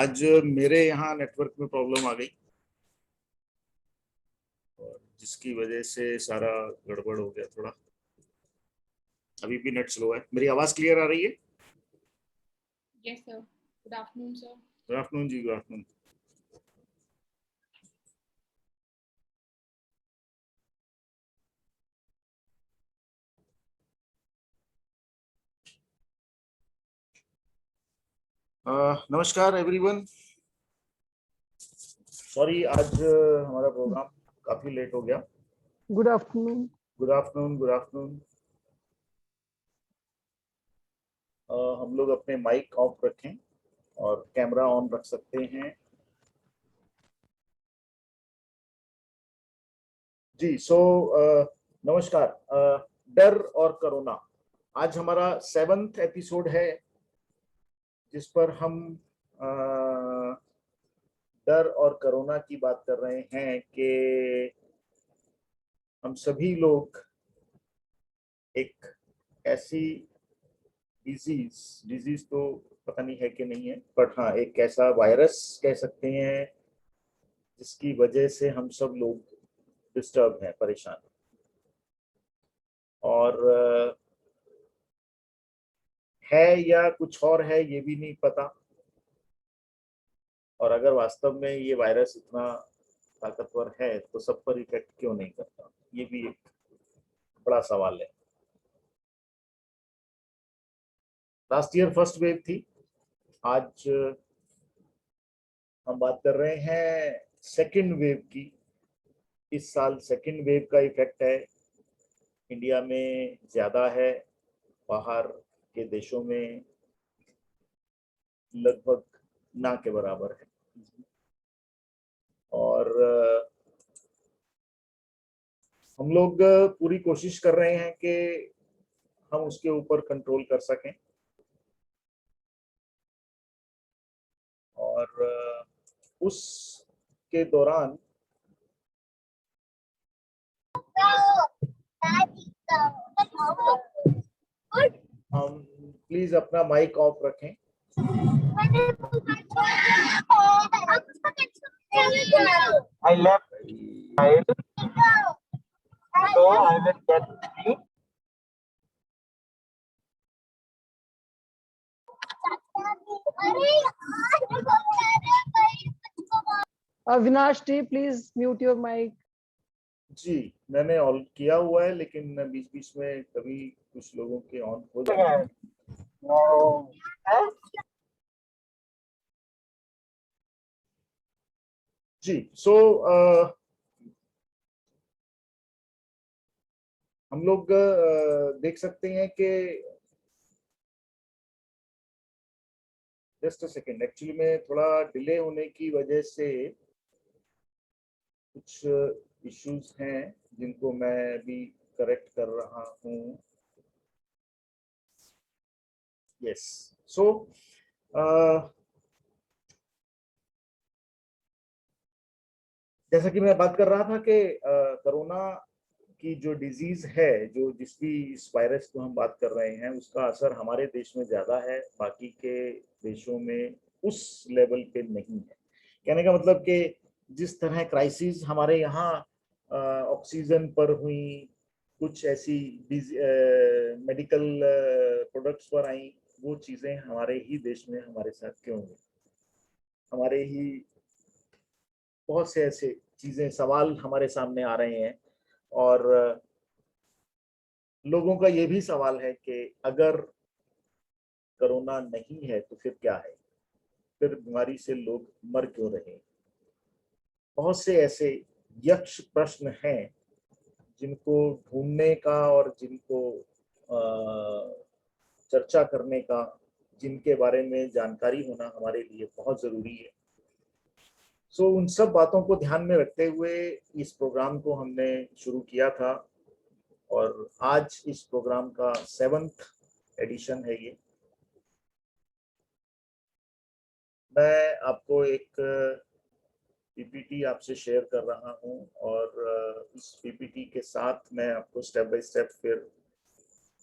आज मेरे यहाँ नेटवर्क में प्रॉब्लम आ गई और जिसकी वजह से सारा गड़बड़ हो गया थोड़ा। अभी भी नेट स्लो है। मेरी आवाज क्लियर आ रही है? Yes, sir. Good afternoon, sir. Good afternoon जी, गुड आफ्टरनून। नमस्कार एवरीवन। सॉरी, आज हमारा प्रोग्राम काफी लेट हो गया। Good afternoon. Good afternoon, good afternoon. हम लोग अपने माइक ऑफ रखें और कैमरा ऑन रख सकते हैं जी। नमस्कार। डर और कोरोना आज हमारा 7th एपिसोड है, जिस पर हम डर और कोरोना की बात कर रहे हैं कि हम सभी लोग एक ऐसी डिजीज तो पता नहीं है कि नहीं है, बट हाँ, एक ऐसा वायरस कह सकते हैं जिसकी वजह से हम सब लोग डिस्टर्ब हैं, परेशान। और है या कुछ और है ये भी नहीं पता। और अगर वास्तव में ये वायरस इतना ताकतवर है तो सब पर इफेक्ट क्यों नहीं करता, ये भी एक बड़ा सवाल है। लास्ट ईयर फर्स्ट वेव थी, आज हम बात कर रहे हैं सेकंड वेव की। इस साल सेकंड वेव का इफेक्ट है, इंडिया में ज्यादा है, बाहर के देशों में लगभग ना के बराबर है। और हम लोग पूरी कोशिश कर रहे हैं कि हम उसके ऊपर कंट्रोल कर सकें। और उस के दौरान हम प्लीज अपना माइक ऑफ रखें। I left side, so I will get the Avinash ji, please mute your mic. जी, मैंने ऑल किया हुआ है, लेकिन बीच बीच में कभी कुछ लोगों के ऑन हो जाते हैं। no. जी। हम लोग देख सकते हैं कि जस्ट अ सेकेंड, एक्चुअली में थोड़ा डिले होने की वजह से कुछ इश्यूज हैं जिनको मैं भी करेक्ट कर रहा हूँ। यस। जैसा कि मैं बात कर रहा था कि कोरोना की जो डिजीज है, जो जिस भी इस वायरस को हम बात कर रहे हैं, उसका असर हमारे देश में ज्यादा है, बाकी के देशों में उस लेवल पे नहीं है। कहने का मतलब कि जिस तरह क्राइसिस हमारे यहाँ ऑक्सीजन पर हुई, कुछ ऐसी मेडिकल प्रोडक्ट्स पर आई, वो चीजें हमारे ही देश में हमारे साथ क्यों हुई? हमारे ही बहुत से ऐसे चीजें, सवाल हमारे सामने आ रहे हैं। और लोगों का ये भी सवाल है कि अगर कोरोना नहीं है तो फिर क्या है, फिर बीमारी से लोग मर क्यों रहे? बहुत से ऐसे यक्ष प्रश्न हैं जिनको ढूंढने का और जिनको चर्चा करने का, जिनके बारे में जानकारी होना हमारे लिए बहुत जरूरी है। उन सब बातों को ध्यान में रखते हुए इस प्रोग्राम को हमने शुरू किया था, और आज इस प्रोग्राम का 7th एडिशन है ये। मैं आपको एक पीपीटी आपसे शेयर कर रहा हूं, और इस पीपीटी के साथ मैं आपको स्टेप बाय स्टेप फिर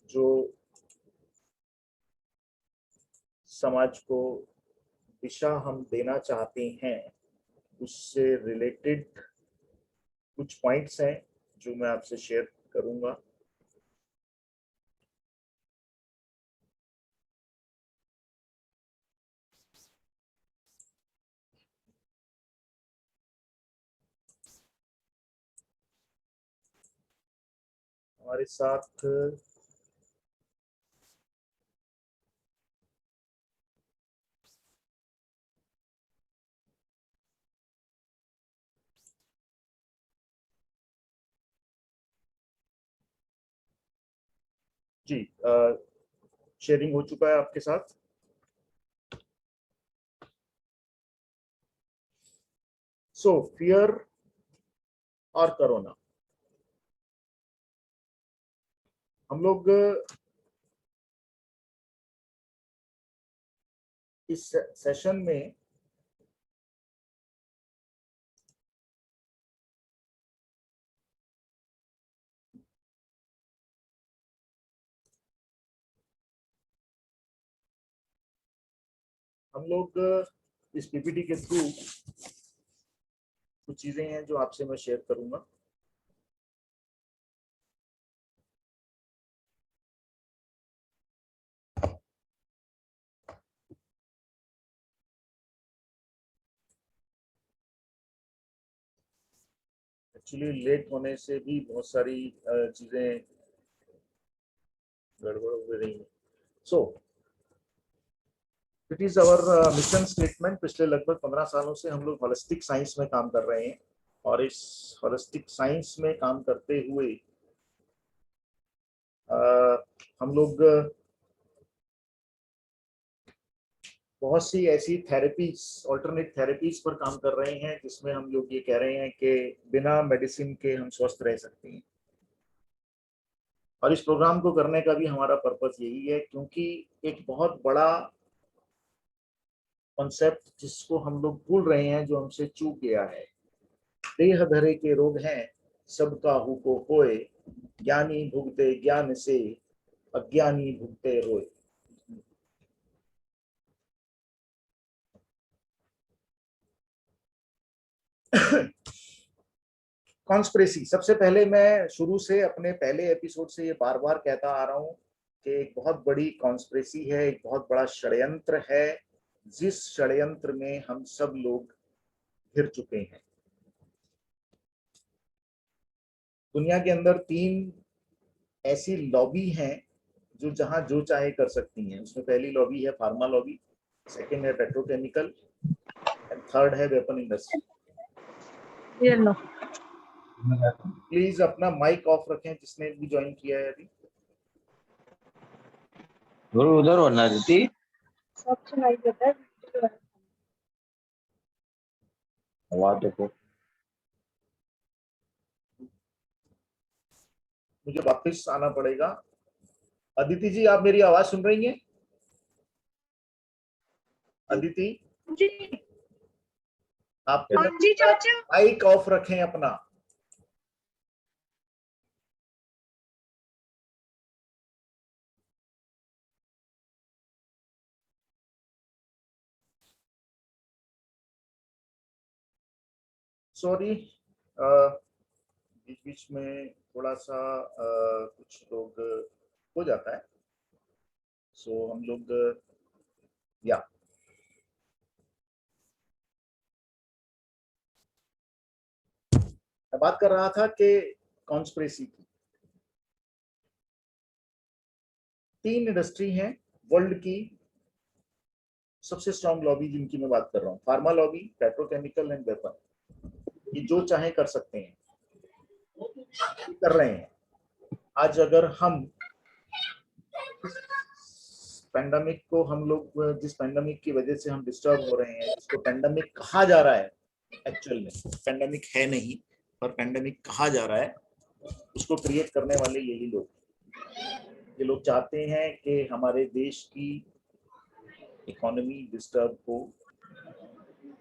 जो समाज को दिशा हम देना चाहते हैं उससे रिलेटेड कुछ पॉइंट्स हैं जो मैं आपसे शेयर करूंगा। हमारे साथ जी शेयरिंग हो चुका है आपके साथ। सो फियर और कोरोना, हम लोग इस सेशन में हम लोग इस पीपीटी के थ्रू कुछ चीजें हैं जो आपसे मैं शेयर करूंगा। एक्चुअली लेट होने से भी बहुत सारी चीजें गड़बड़ हो रही हैं। So it is our mission statement. पिछले लगभग 15 सालों से हम लोग होलिस्टिक साइंस में काम कर रहे हैं और इस होलिस्टिक साइंस में काम करते हुए हम लोग बहुत सी ऐसी थेरेपीज, ऑल्टरनेट थेरेपीज पर काम कर रहे हैं जिसमें हम लोग ये कह रहे हैं कि बिना मेडिसिन के हम स्वस्थ रह सकते हैं। और इस प्रोग्राम को करने का भी हमारा पर्पस यही है, क्योंकि एक बहुत बड़ा कॉन्सेप्ट जिसको हम लोग भूल रहे हैं, जो हमसे चूक गया है, देह धरे के रोग हैं सबका हु को होए, ज्ञानी भुगते ज्ञान से अज्ञानी भुगते रोए। कॉन्स्पिरेसी, सबसे पहले मैं शुरू से अपने पहले एपिसोड से ये बार बार कहता आ रहा हूं कि एक बहुत बड़ी कॉन्स्पिरेसी है, एक बहुत बड़ा षड्यंत्र है, जिस षड्यंत्र में हम सब लोग घिर चुके हैं। दुनिया के अंदर 3 ऐसी लॉबी हैं जो जहां जो चाहे कर सकती हैं। उसमें पहली लॉबी है फार्मा लॉबी, सेकंड है पेट्रोकेमिकल एंड थर्ड है वेपन इंडस्ट्री। प्लीज अपना माइक ऑफ रखें जिसने भी ज्वाइन किया है अभी। उधर होना रीति आवाज देखो। मुझे वापस आना पड़ेगा। अदिति जी, आप मेरी आवाज सुन रही हैं? अदिति जी आप जी चाचा। माइक ऑफ रखें अपना। सॉरी, बीच बीच में थोड़ा सा कुछ लोग हो जाता है। सो हम लोग या मैं बात कर रहा था कि कॉन्स्पिरेसी की 3 इंडस्ट्री हैं वर्ल्ड की सबसे स्ट्रॉन्ग लॉबी, जिनकी मैं बात कर रहा हूँ। Pharma lobby, petrochemical and weapon. ये जो चाहे कर सकते हैं, कर रहे हैं। आज अगर हम पेंडेमिक को, हम लोग जिस पेंडेमिक की वजह से हम डिस्टर्ब हो रहे हैं, जिसको पेंडेमिक कहा जा रहा है, एक्चुअल में पेंडेमिक है नहीं पर पेंडेमिक कहा जा रहा है, उसको क्रिएट करने वाले यही लोग। ये लोग चाहते हैं कि हमारे देश की इकोनॉमी डिस्टर्ब हो,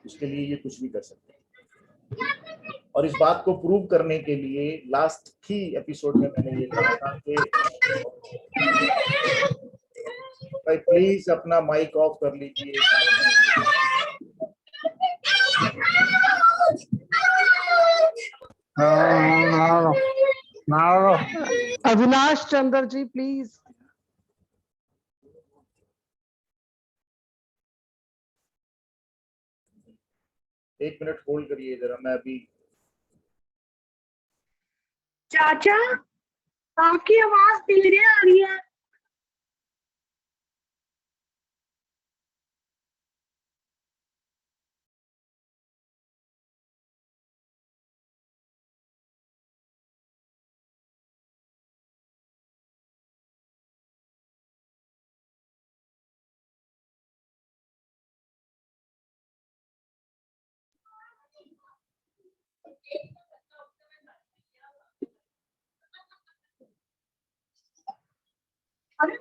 उसके लिए ये कुछ भी कर सकते हैं। और इस बात को प्रूव करने के लिए लास्ट ही एपिसोड में मैंने ये कहा था कि भाई प्लीज अपना माइक ऑफ कर लीजिए। No. Avinash Chandra ji, please. एक मिनट होल्ड करिए जरा, मैं अभी चाचा आपकी आवाज धीरे आ रही है। अरे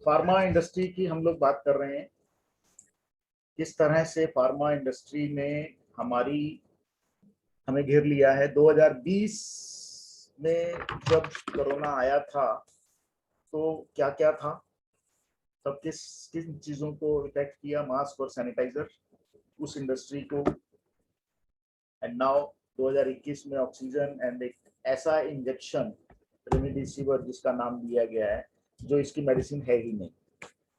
फार्मा इंडस्ट्री की हम लोग बात कर रहे हैं, किस तरह से फार्मा इंडस्ट्री ने हमें घेर लिया है। 2020 में जब कोरोना आया था तो क्या क्या था, तब किस किन चीजों को इफेक्ट किया, मास्क और सैनिटाइजर उस इंडस्ट्री को। एंड नाउ 2021 में ऑक्सीजन एंड एक ऐसा इंजेक्शन रेमडेसिविर जिसका नाम दिया गया है, जो इसकी मेडिसिन है ही नहीं।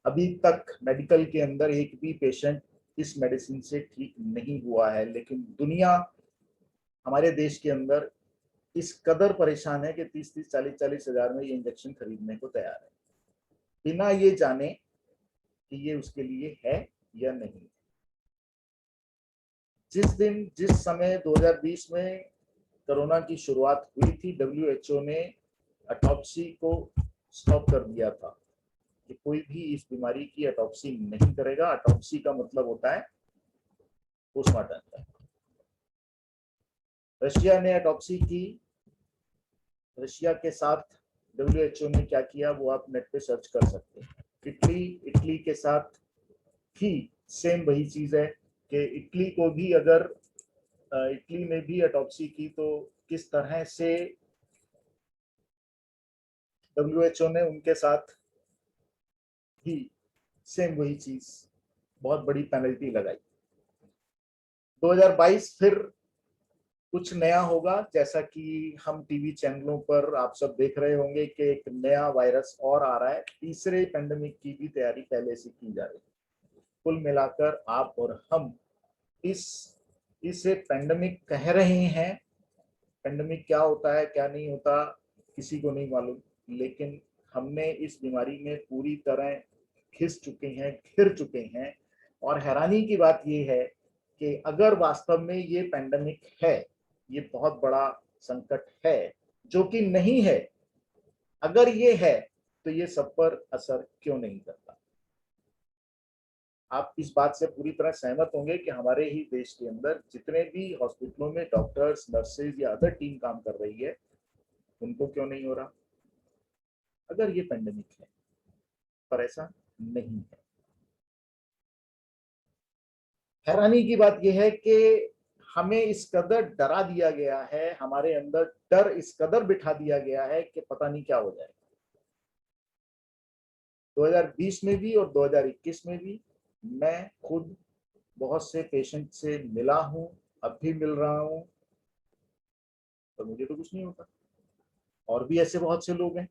अभी तक मेडिकल के अंदर एक भी पेशेंट इस मेडिसिन से ठीक नहीं हुआ है, लेकिन दुनिया हमारे देश के अंदर इस कदर परेशान है कि 30-30, 40-40 हजार में ये इंजेक्शन खरीदने को तैयार है, बिना ये जाने कि ये उसके लिए है या नहीं। जिस समय 2020 में कोरोना की शुरुआत हुई थी, WHO ने ऑटोप्सी को स्टॉप कर दिया था कि कोई भी इस बीमारी की ऑटोप्सी नहीं करेगा। ऑटोप्सी का मतलब होता है पोस्टमार्टम। रशिया ने ऑटोप्सी की। रशिया के साथ WHO ने क्या किया वो आप नेट पे सर्च कर सकते हैं। इटली के साथ भी सेम वही चीज है कि इटली को भी अगर इटली में भी ऑटोप्सी की तो किस तरह से WHO ने उनके साथ भी सेम वही चीज, बहुत बड़ी पेनल्टी लगाई। 2022 फिर कुछ नया होगा, जैसा कि हम टीवी चैनलों पर आप सब देख रहे होंगे कि एक नया वायरस और आ रहा है। तीसरे पेंडेमिक की भी तैयारी पहले से की जा रही है। कुल मिलाकर आप और हम इसे पेंडेमिक कह रहे हैं। पेंडेमिक क्या होता है क्या नहीं होता किसी को नहीं मालूम, लेकिन हमने इस बीमारी में पूरी तरह घिर चुके हैं। और हैरानी की बात यह है कि अगर वास्तव में ये पेंडेमिक है, ये बहुत बड़ा संकट है जो कि नहीं है, अगर ये है तो ये सब पर असर क्यों नहीं करता। आप इस बात से पूरी तरह सहमत होंगे कि हमारे ही देश के अंदर जितने भी हॉस्पिटलों में डॉक्टर्स, नर्सेज या अदर टीम काम कर रही है, उनको क्यों नहीं हो रहा अगर ये पेंडेमिक है, पर ऐसा नहीं है। हैरानी की बात यह है कि हमें इस कदर डरा दिया गया है, हमारे अंदर डर इस कदर बिठा दिया गया है कि पता नहीं क्या हो जाएगा। 2020 में भी और 2021 में भी मैं खुद बहुत से पेशेंट से मिला हूं, अब भी मिल रहा हूं, पर मुझे तो कुछ नहीं होता। और भी ऐसे बहुत से लोग हैं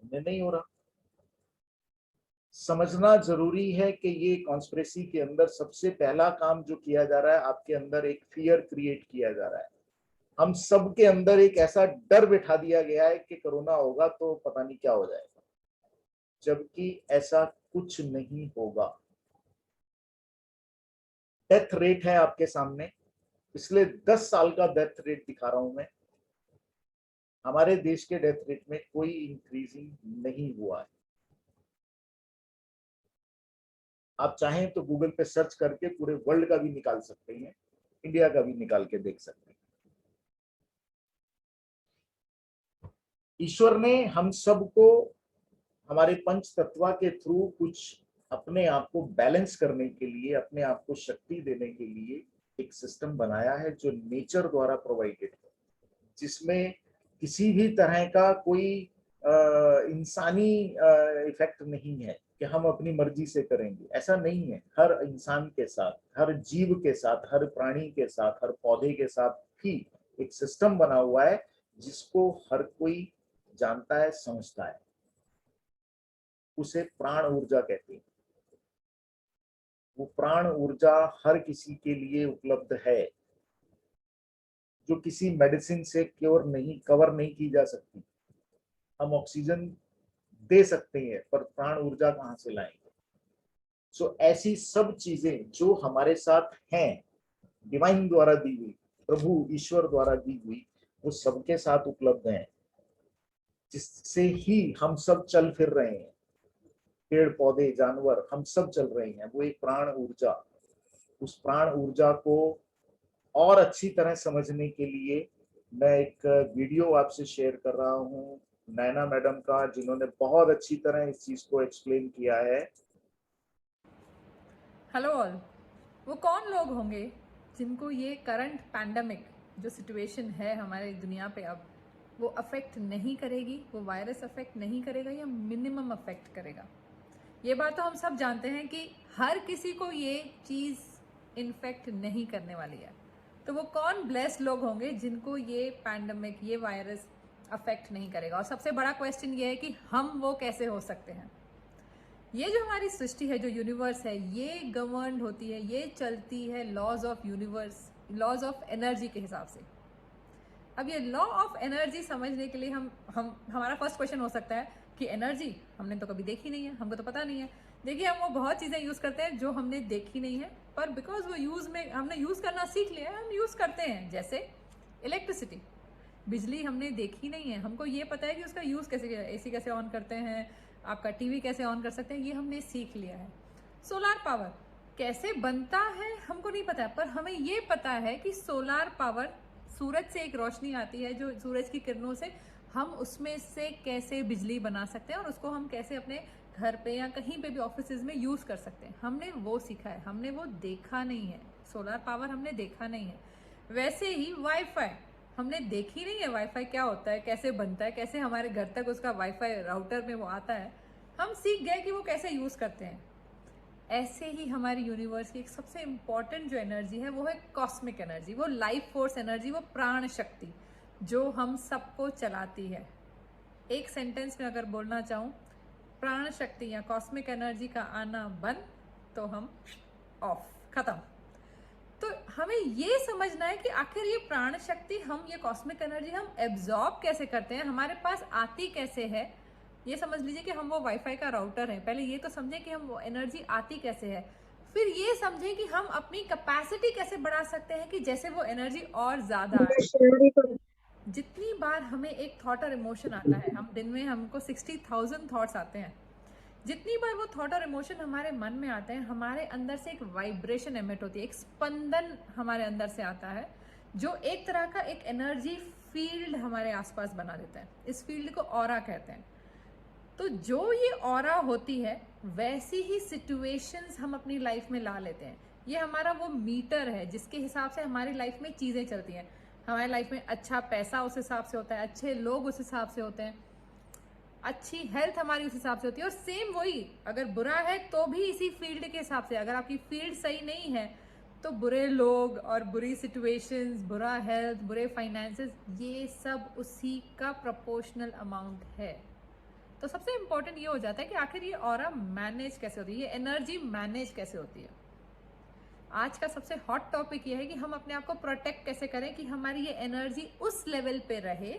उन्हें नहीं हो रहा। समझना जरूरी है कि ये कॉन्स्पिरेसी के अंदर सबसे पहला काम जो किया जा रहा है, आपके अंदर एक फियर क्रिएट किया जा रहा है। हम सब के अंदर एक ऐसा डर बिठा दिया गया है कि कोरोना होगा तो पता नहीं क्या हो जाएगा, जबकि ऐसा कुछ नहीं होगा। डेथ रेट है आपके सामने, पिछले 10 साल का डेथ रेट दिखा रहा हूं मैं। हमारे देश के डेथ रेट में कोई इंक्रीजिंग नहीं हुआ है। आप चाहें तो गूगल पे सर्च करके पूरे वर्ल्ड का भी निकाल सकते हैं, इंडिया का भी निकाल के देख सकते हैं। ईश्वर ने हम सबको हमारे पंच तत्वा के थ्रू कुछ अपने आप को बैलेंस करने के लिए, अपने आप को शक्ति देने के लिए एक सिस्टम बनाया है जो नेचर द्वारा प्रोवाइडेड है, जिसमें किसी भी तरह का कोई इंसानी इफेक्ट नहीं है कि हम अपनी मर्जी से करेंगे। ऐसा नहीं है। हर इंसान के साथ, हर जीव के साथ, हर प्राणी के साथ, हर पौधे के साथ भी एक सिस्टम बना हुआ है जिसको हर कोई जानता है, समझता है। उसे प्राण ऊर्जा कहते हैं। वो प्राण ऊर्जा हर किसी के लिए उपलब्ध है, जो किसी मेडिसिन से कवर नहीं की जा सकती। हम ऑक्सीजन दे सकते हैं पर प्राण ऊर्जा कहां से लाएंगे? सो ऐसी सब चीजें जो हमारे साथ हैं, डिवाइन द्वारा दी हुई, प्रभु ईश्वर द्वारा दी हुई, वो सबके साथ उपलब्ध हैं, जिससे ही हम सब चल फिर रहे हैं। पेड़ पौधे, जानवर, हम सब चल रहे हैं। वो एक प्राण ऊर्जा, उस प्राण ऊर्जा को और अच्छी तरह समझने के लिए मैं एक वीडियो आपसे शेयर कर रहा हूँ नैना मैडम का, जिन्होंने बहुत अच्छी तरह इस चीज को एक्सप्लेन किया है। Hello all. वो कौन लोग होंगे जिनको ये करंट पैंडमिक जो सिचुएशन है हमारे दुनिया पे अब, वो अफेक्ट नहीं करेगी, वो वायरस अफेक्ट नहीं करेगा या मिनिमम अफेक्ट करेगा? ये बात तो हम सब जानते हैं कि हर किसी को ये चीज़ इन्फेक्ट नहीं करने वाली है। तो वो कौन ब्लेस्ड लोग होंगे जिनको ये पैंडमिक, ये वायरस अफेक्ट नहीं करेगा? और सबसे बड़ा क्वेश्चन ये है कि हम वो कैसे हो सकते हैं? ये जो हमारी सृष्टि है, जो यूनिवर्स है, ये गवर्न होती है, ये चलती है laws of universe, laws of energy के हिसाब से। अब ये लॉ ऑफ एनर्जी समझने के लिए हमारा फर्स्ट क्वेश्चन हो सकता है कि एनर्जी हमने तो कभी देखी नहीं है, हमको तो पता नहीं है। देखिए, हम वो बहुत चीज़ें यूज़ करते हैं जो हमने देखी नहीं है, पर बिकॉज वो हमने यूज़ करना सीख लिया है, हम यूज़ करते हैं। जैसे इलेक्ट्रिसिटी, बिजली हमने देखी नहीं है, हमको ये पता है कि उसका यूज़ कैसे, एसी कैसे ऑन करते हैं, आपका टीवी कैसे ऑन कर सकते हैं, ये हमने सीख लिया है। सोलार पावर कैसे बनता है हमको नहीं पता, पर हमें ये पता है कि सोलार पावर, सूरज से एक रोशनी आती है, जो सूरज की किरणों से हम उसमें से कैसे बिजली बना सकते हैं और उसको हम कैसे अपने घर पे या कहीं पे भी ऑफिसेज में यूज़ कर सकते हैं। हमने वो सीखा है, हमने वो देखा नहीं है। सोलार पावर हमने देखा नहीं है। वैसे ही वाईफाई हमने देखी नहीं है, वाईफाई क्या होता है, कैसे बनता है, कैसे हमारे घर तक उसका वाईफाई राउटर में वो आता है, हम सीख गए कि वो कैसे यूज़ करते हैं। ऐसे ही हमारी यूनिवर्स की एक सबसे इम्पॉर्टेंट जो एनर्जी है वो है कॉस्मिक एनर्जी, वो लाइफ फोर्स एनर्जी, वो प्राण शक्ति जो हम सबको चलाती है। एक सेंटेंस में अगर बोलना चाहूँ, प्राण शक्ति या कॉस्मिक एनर्जी का आना बंद तो हम ऑफ, खत्म। तो हमें ये समझना है कि आखिर ये प्राण शक्ति, हम ये कॉस्मिक एनर्जी हम एब्जॉर्ब कैसे करते हैं, हमारे पास आती कैसे है। ये समझ लीजिए कि हम वो वाईफाई का राउटर है। पहले ये तो समझें कि हम वो एनर्जी आती कैसे है, फिर ये समझें कि हम अपनी कैपेसिटी कैसे बढ़ा सकते हैं कि जैसे वो एनर्जी और ज़्यादा आए। जितनी बार हमें एक थॉट और इमोशन आता है, हम दिन में हमको 60,000 थॉट्स आते हैं, जितनी बार वो थॉट और इमोशन हमारे मन में आते हैं, हमारे अंदर से एक वाइब्रेशन एमिट होती है, एक स्पंदन हमारे अंदर से आता है, जो एक तरह का एक एनर्जी फील्ड हमारे आसपास बना देता है। इस फील्ड को ऑरा कहते हैं। तो जो ये ऑरा होती है, वैसी ही सिचुएशंस हम अपनी लाइफ में ला लेते हैं। ये हमारा वो मीटर है जिसके हिसाब से हमारी लाइफ में चीज़ें चलती हैं। हमारी लाइफ में अच्छा पैसा उस हिसाब से होता है, अच्छे लोग उस हिसाब से होते हैं, अच्छी हेल्थ हमारी उस हिसाब से होती है। और सेम वही, अगर बुरा है तो भी इसी फील्ड के हिसाब से। अगर आपकी फील्ड सही नहीं है तो बुरे लोग और बुरी सिचुएशंस, बुरा हेल्थ, बुरे फाइनेंसेस, ये सब उसी का प्रोपोर्शनल अमाउंट है। तो सबसे इम्पोर्टेंट ये हो जाता है कि आखिर ये ऑरा मैनेज कैसे होती है, ये एनर्जी मैनेज कैसे होती है। आज का सबसे हॉट टॉपिक ये है कि हम अपने आप को प्रोटेक्ट कैसे करें कि हमारी ये एनर्जी उस लेवल पे रहे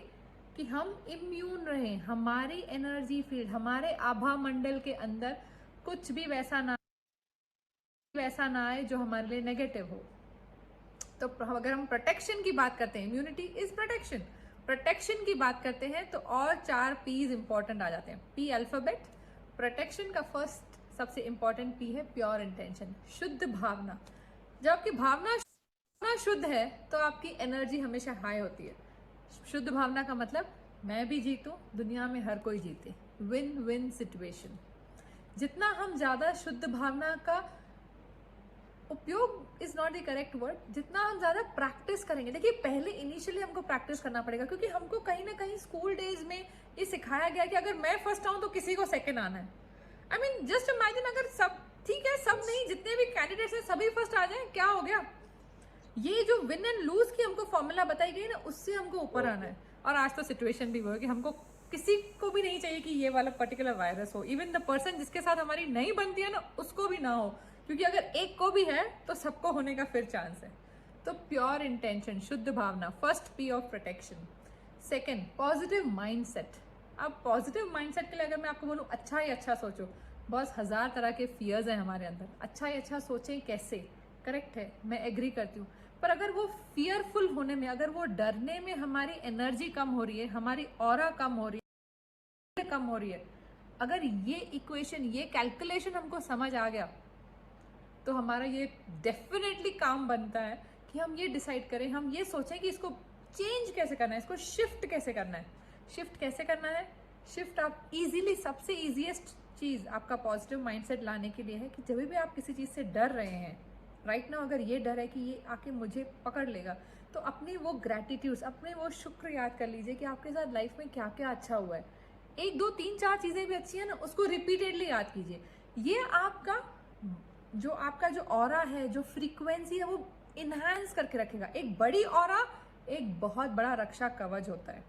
कि हम इम्यून रहें, हमारी एनर्जी फील्ड, हमारे आभा मंडल के अंदर कुछ भी वैसा ना वैसा ना आए जो हमारे लिए नेगेटिव हो। तो अगर हम प्रोटेक्शन की बात करते हैं, इम्यूनिटी इज प्रोटेक्शन, प्रोटेक्शन की बात करते हैं तो और 4 पीज इंपॉर्टेंट आ जाते हैं। पी अल्फाबेट, प्रोटेक्शन का फर्स्ट सबसे इंपॉर्टेंट पी है प्योर इंटेंशन, शुद्ध भावना। जब आपकी भावना शुद्ध है तो आपकी एनर्जी हमेशा हाई होती है। शुद्ध भावना का मतलब मैं भी जीतूं, दुनिया में हर कोई जीते, विन विन सिचुएशन। जितना हम ज़्यादा शुद्ध भावना का उपयोग is not the correct word, जितना हम ज़्यादा प्रैक्टिस करेंगे। देखिए पहले इनिशियली हमको प्रैक्टिस करना पड़ेगा, क्योंकि हमको कहीं ना कहीं स्कूल डेज में ये सिखाया गया कि अगर मैं फर्स्ट आऊँ तो किसी को सेकंड आना है। आई मीन जस्ट इमेजिन, अगर सब ठीक है, सब नहीं, जितने भी कैंडिडेट्स हैं सभी फर्स्ट आ जाएं, क्या हो गया। ये जो विन एंड लूज की हमको फॉर्मूला बताई गई ना, उससे हमको ऊपर आना है। और आज तो सिचुएशन भी वो है कि हमको किसी को भी नहीं चाहिए कि ये वाला पर्टिकुलर वायरस हो। इवन द पर्सन जिसके साथ हमारी नहीं बनती है ना, उसको भी ना हो, क्योंकि अगर एक को भी है तो सबको होने का फिर चांस है। तो प्योर इंटेंशन, शुद्ध भावना, first P of protection. Second, positive mindset. अब पॉजिटिव माइंडसेट के लिए अगर मैं आपको बोलूँ अच्छा ही अच्छा सोचो, बस 1000 तरह के फियर्स हैं हमारे अंदर। अच्छा ही अच्छा सोचें कैसे, करेक्ट है, मैं एग्री करती हूँ। पर अगर वो फियरफुल होने में, अगर वो डरने में हमारी एनर्जी कम हो रही है, हमारी ऑरा कम हो रही है, अगर ये इक्वेशन, ये कैलकुलेशन हमको समझ आ गया, तो हमारा ये डेफिनेटली काम बनता है कि हम ये डिसाइड करें, हम ये सोचें कि इसको चेंज कैसे करना है, इसको शिफ्ट कैसे करना है। शिफ्ट कैसे करना है? शिफ्ट आप इजीली, सबसे इजीएस्ट चीज़ आपका पॉजिटिव माइंडसेट लाने के लिए है कि जब भी आप किसी चीज़ से डर रहे हैं राइट नाउ, अगर ये डर है कि ये आके मुझे पकड़ लेगा, तो अपनी वो ग्रैटिट्यूड्स, अपने वो शुक्र याद कर लीजिए कि आपके साथ लाइफ में क्या क्या अच्छा हुआ है। 1 2 3 4 चीज़ें भी अच्छी है ना, उसको रिपीटेडली याद कीजिए। ये आपका जो ऑरा है, जो फ्रीक्वेंसी है, वो इन्हांस करके रखेगा। एक बड़ी ऑरा एक बहुत बड़ा रक्षा कवच होता है।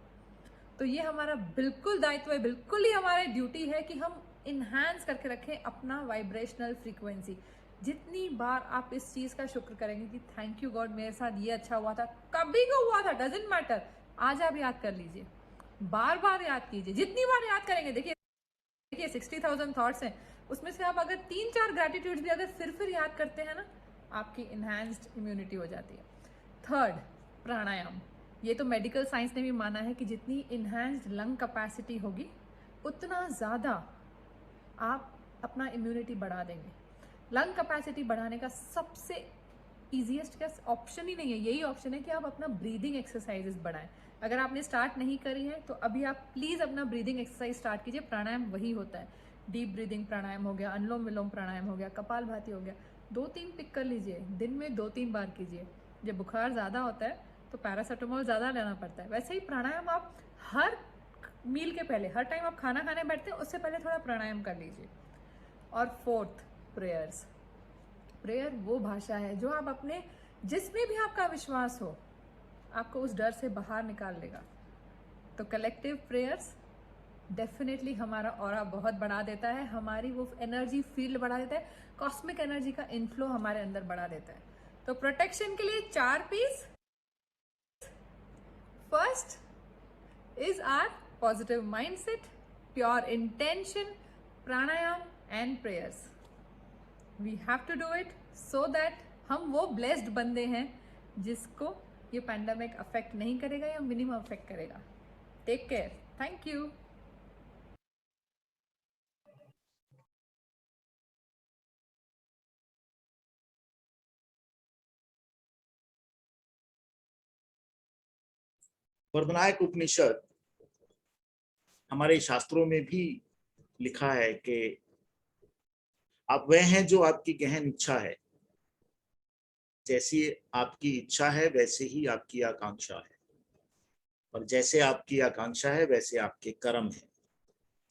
तो ये हमारा बिल्कुल दायित्व है, बिल्कुल ही हमारी ड्यूटी है कि हम इन्हांस करके रखें अपना वाइब्रेशनल फ्रीक्वेंसी। जितनी बार आप इस चीज़ का शुक्र करेंगे कि थैंक यू गॉड, मेरे साथ ये अच्छा हुआ था, कभी को हुआ था, डजेंट मैटर, आज आप याद कर लीजिए, बार बार याद कीजिए। जितनी बार याद करेंगे, देखिए 60,000 थॉट्स हैं, उसमें से आप अगर 3-4 ग्रैटिट्यूड्स भी अगर फिर याद करते हैं ना, आपकी इन्हांस्ड इम्यूनिटी हो जाती है। थर्ड, प्राणायाम। ये तो मेडिकल साइंस ने भी माना है कि जितनी इन्हांस्ड लंग कैपेसिटी होगी, उतना ज़्यादा आप अपना इम्यूनिटी बढ़ा देंगे। लंग कैपेसिटी बढ़ाने का सबसे ईजीएस्ट का ऑप्शन ही नहीं है, यही ऑप्शन है कि आप अपना ब्रीदिंग एक्सरसाइजेस बढ़ाएं। अगर आपने स्टार्ट नहीं करी है तो अभी आप प्लीज़ अपना ब्रीदिंग एक्सरसाइज स्टार्ट कीजिए। प्राणायाम वही होता है, डीप ब्रीदिंग प्राणायाम हो गया, अनुलोम विलोम प्राणायाम हो गया, कपालभाति हो गया, 2-3 पिक कर लीजिए, दिन में 2-3 बार कीजिए। जब बुखार ज़्यादा होता है तो पैरासीटामोल ज़्यादा लेना पड़ता है, वैसे ही प्राणायाम आप हर मील के पहले, हर टाइम आप खाना खाने बैठते हैं उससे पहले थोड़ा प्राणायाम कर लीजिए। और फोर्थ, प्रेयर्स। प्रेयर वो भाषा है जो आप अपने, जिसमें भी आपका विश्वास हो, आपको उस डर से बाहर निकाल लेगा। तो कलेक्टिव प्रेयर्स डेफिनेटली हमारा ऑरा बहुत बढ़ा देता है, हमारी वो एनर्जी फील्ड बढ़ा देता है, कॉस्मिक एनर्जी का इनफ्लो हमारे अंदर बढ़ा देता है। तो प्रोटेक्शन के लिए 4 piece. First is our positive mindset, pure intention, pranayam and prayers. We have to do it so that हम वो blessed बंदे हैं जिसको ये पैंडमिक अफेक्ट नहीं करेगा या मिनिमम अफेक्ट करेगा। Take care, thank you. Brihadaranyaka Upanishad, हमारे शास्त्रों में भी लिखा है कि आप वह हैं जो आपकी गहन इच्छा है, जैसी आपकी इच्छा है वैसे ही आपकी आकांक्षा है, और जैसे आपकी आकांक्षा है वैसे आपके कर्म है,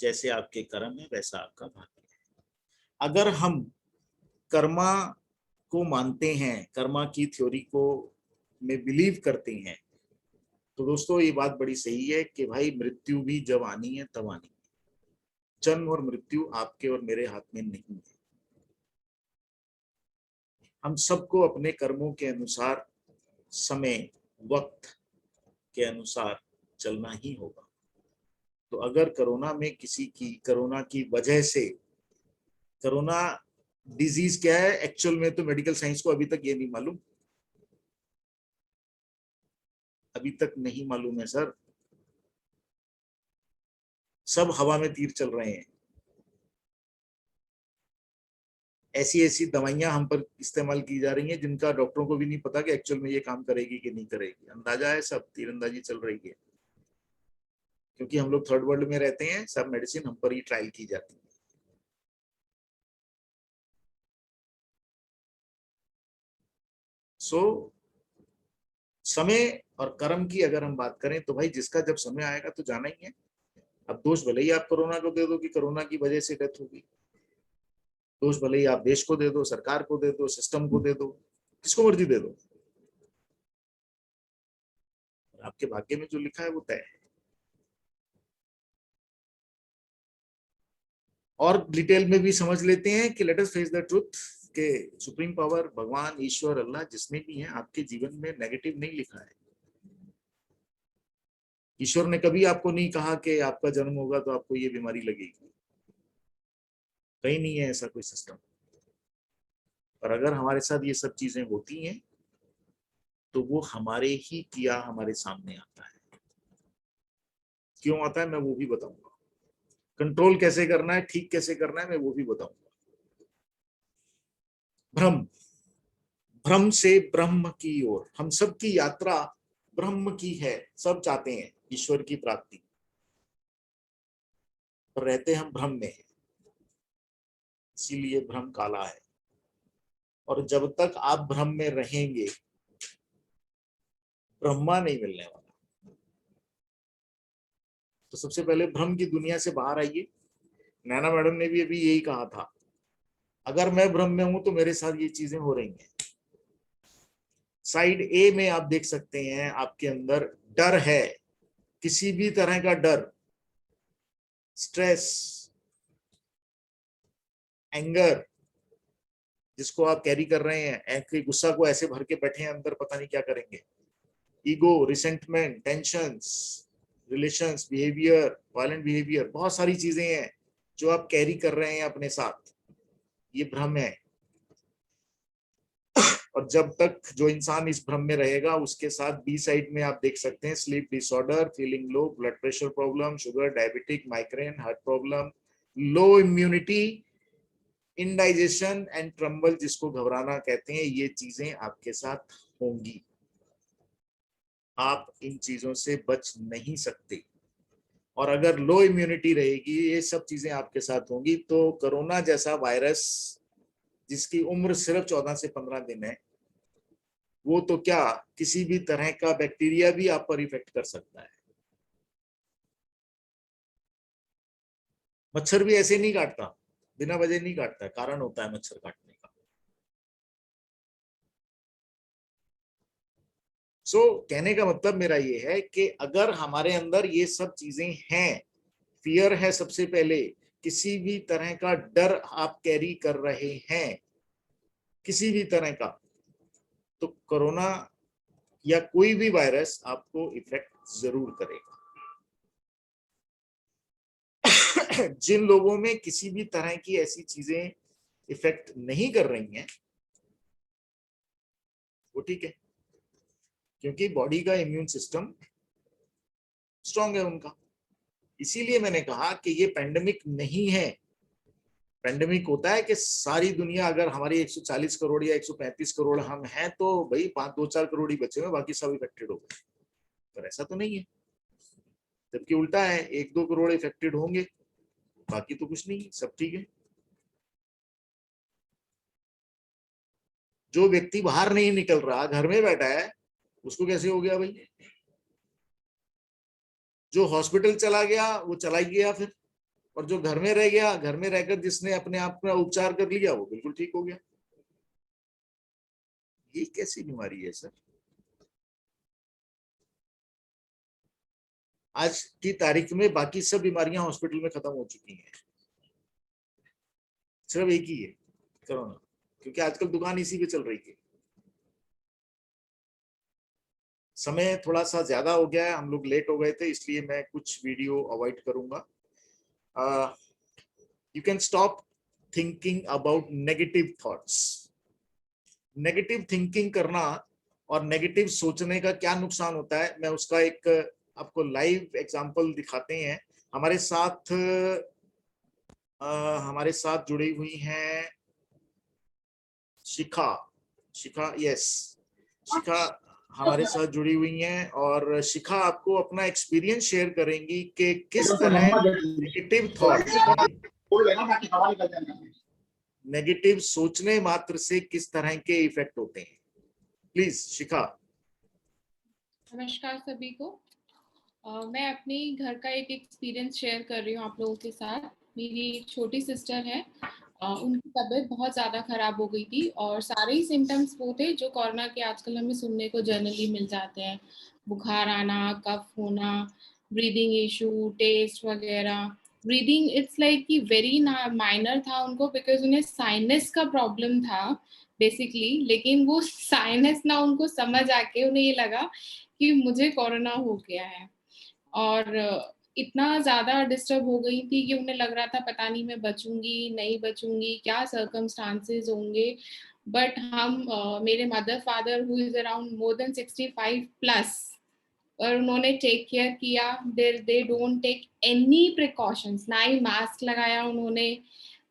जैसे आपके कर्म है वैसा आपका भाग्य है। अगर हम कर्मा को मानते हैं, कर्मा की थ्योरी को में बिलीव करते हैं, तो दोस्तों ये बात बड़ी सही है कि भाई मृत्यु भी जब आनी है तब आनी है। जन्म और मृत्यु आपके और मेरे हाथ में नहीं है। हम सबको अपने कर्मों के अनुसार, समय वक्त के अनुसार चलना ही होगा। तो अगर कोरोना में किसी की, कोरोना की वजह से, कोरोना डिजीज क्या है एक्चुअल में, तो मेडिकल साइंस को अभी तक ये नहीं मालूम, अभी तक नहीं मालूम है सर। सब हवा में तीर चल रहे हैं। ऐसी ऐसी दवाइयां हम पर इस्तेमाल की जा रही हैं जिनका डॉक्टरों को भी नहीं पता कि एक्चुअल में ये काम करेगी कि नहीं करेगी। अंदाजा है, सब तीरंदाजी चल रही है, क्योंकि हम लोग थर्ड वर्ल्ड में रहते हैं। सब मेडिसिन हम पर ही ट्रायल की जाती है। सो समय और कर्म की अगर हम बात करें तो भाई जिसका जब समय आएगा तो जाना ही है। अब दोष भले ही आप कोरोना को दे दो कि कोरोना की वजह से डेथ होगी, दोष भले ही आप देश को दे दो, सरकार को दे दो, सिस्टम को दे दो, किसको मर्जी दे दो, आपके भाग्य में जो लिखा है वो तय है। और डिटेल में भी समझ लेते हैं कि let us face the truth के सुप्रीम पावर, भगवान, ईश्वर, अल्लाह जिसमें भी है, आपके जीवन में नेगेटिव नहीं लिखा है। ईश्वर ने कभी आपको नहीं कहा कि आपका जन्म होगा तो आपको ये बीमारी लगेगी, कहीं नहीं है ऐसा कोई सिस्टम। और अगर हमारे साथ ये सब चीजें होती हैं तो वो हमारे ही किया हमारे सामने आता है। क्यों आता है मैं वो भी बताऊंगा। कंट्रोल कैसे करना है, ठीक कैसे करना है, मैं वो भी बताऊंगा। भ्रम, भ्रम से ब्रह्म की ओर हम सब की यात्रा ब्रह्म की है। सब चाहते हैं ईश्वर की प्राप्ति, पर रहते हम भ्रम में, इसीलिए भ्रम काला है। और जब तक आप भ्रम में रहेंगे ब्रह्मा नहीं मिलने वाला। तो सबसे पहले भ्रम की दुनिया से बाहर आइए। नैना मैडम ने भी अभी यही कहा था, अगर मैं भ्रम में हूं तो मेरे साथ ये चीजें हो रही हैं। साइड ए में आप देख सकते हैं आपके अंदर डर है, किसी भी तरह का डर, स्ट्रेस, एंगर जिसको आप कैरी कर रहे हैं, गुस्सा को ऐसे भर के बैठे हैं अंदर, पता नहीं क्या करेंगे। Ego, resentment, tensions, relations, behaviour, violent behaviour, बहुत सारी चीजें हैं जो आप कैरी कर रहे हैं अपने साथ, ये भ्रम है। और जब तक जो इंसान इस भ्रम में रहेगा उसके साथ बी साइड में आप देख सकते हैं sleep disorder, feeling low, blood pressure problem, sugar, diabetic, migraine, heart problem, low immunity, indigestion and tremble जिसको घबराना कहते हैं, ये चीजें आपके साथ होंगी। आप इन चीजों से बच नहीं सकते। और अगर लो इम्यूनिटी रहेगी, ये सब चीजें आपके साथ होंगी, तो कोरोना जैसा वायरस जिसकी उम्र सिर्फ 14 से 15 दिन है, वो तो क्या किसी भी तरह का बैक्टीरिया भी आप पर इफेक्ट कर सकता है। मच्छर भी ऐसे नहीं काटता, बिना वजह नहीं काटता, कारण होता है मच्छर काटने का। कहने का मतलब मेरा ये है कि अगर हमारे अंदर ये सब चीजें हैं, फियर है सबसे पहले, किसी भी तरह का डर आप कैरी कर रहे हैं, किसी भी तरह का, तो कोरोना या कोई भी वायरस आपको इफेक्ट जरूर करेगा। जिन लोगों में किसी भी तरह की ऐसी चीजें इफेक्ट नहीं कर रही हैं वो ठीक है, क्योंकि बॉडी का इम्यून सिस्टम स्ट्रांग है उनका। इसीलिए मैंने कहा कि ये पैंडेमिक नहीं है। पैंडेमिक होता है कि सारी दुनिया, अगर हमारी 140 करोड़ या 135 करोड़ हम हैं तो भाई 5-2-4 करोड़ ही बचे हुए, बाकी सब इफेक्टेड हो गए। पर ऐसा तो नहीं है, जबकि उल्टा है, 1-2 करोड़ इफेक्टेड होंगे, बाकी तो कुछ नहीं, सब ठीक है। जो व्यक्ति बाहर नहीं निकल रहा, घर में बैठा है, उसको कैसे हो गया भाई? जो हॉस्पिटल चला गया वो चला ही गया फिर, और जो घर में रह गया, घर में रहकर जिसने अपने आप का उपचार कर लिया वो बिल्कुल ठीक हो गया। ये कैसी बीमारी है सर? आज की तारीख में बाकी सब बीमारियां हॉस्पिटल में खत्म हो चुकी हैं, सिर्फ एक ही है कोरोना, क्योंकि आजकल दुकान इसी पे चल रही है। समय थोड़ा सा ज्यादा हो गया है, हम लोग लेट हो गए थे, इसलिए मैं कुछ वीडियो अवॉइड करूंगा। You can stop thinking about negative thoughts. Negative thinking करना और नेगेटिव सोचने का क्या नुकसान होता है, मैं उसका एक आपको लाइव एग्जांपल दिखाते हैं। हमारे साथ जुड़ी हुई हैं शिखा। यस, शिखा हमारे साथ जुड़ी हुई हैं, और शिखा आपको अपना एक्सपीरियंस शेयर करेंगी कि किस तरह नेगेटिव थॉट्स, नेगेटिव सोचने मात्र से किस तरह के इफेक्ट होते हैं। प्लीज शिखा। नमस्कार सभी को। मैं अपने घर का एक एक्सपीरियंस शेयर कर रही हूँ आप लोगों के साथ। मेरी छोटी सिस्टर है, उनकी तबीयत बहुत ज़्यादा खराब हो गई थी और सारे ही सिम्टम्स वो थे जो कोरोना के आजकल हमें सुनने को जनरली मिल जाते हैं। बुखार आना, कफ होना, ब्रीदिंग इशू, टेस्ट वगैरह। ब्रीदिंग इट्स लाइक कि वेरी माइनर था उनको, बिकॉज उन्हें साइनस का प्रॉब्लम था बेसिकली, लेकिन वो साइनस ना उनको समझ आके उन्हें ये लगा कि मुझे कोरोना हो गया है, और इतना ज़्यादा डिस्टर्ब हो गई थी कि उन्हें लग रहा था पता नहीं मैं बचूंगी नहीं बचूंगी, क्या सर्कमस्टांसेस होंगे। बट हम मेरे mother father who is around more than 65 plus, और उन्होंने टेक केयर किया। They don't take any precautions, ना ही मास्क लगाया उन्होंने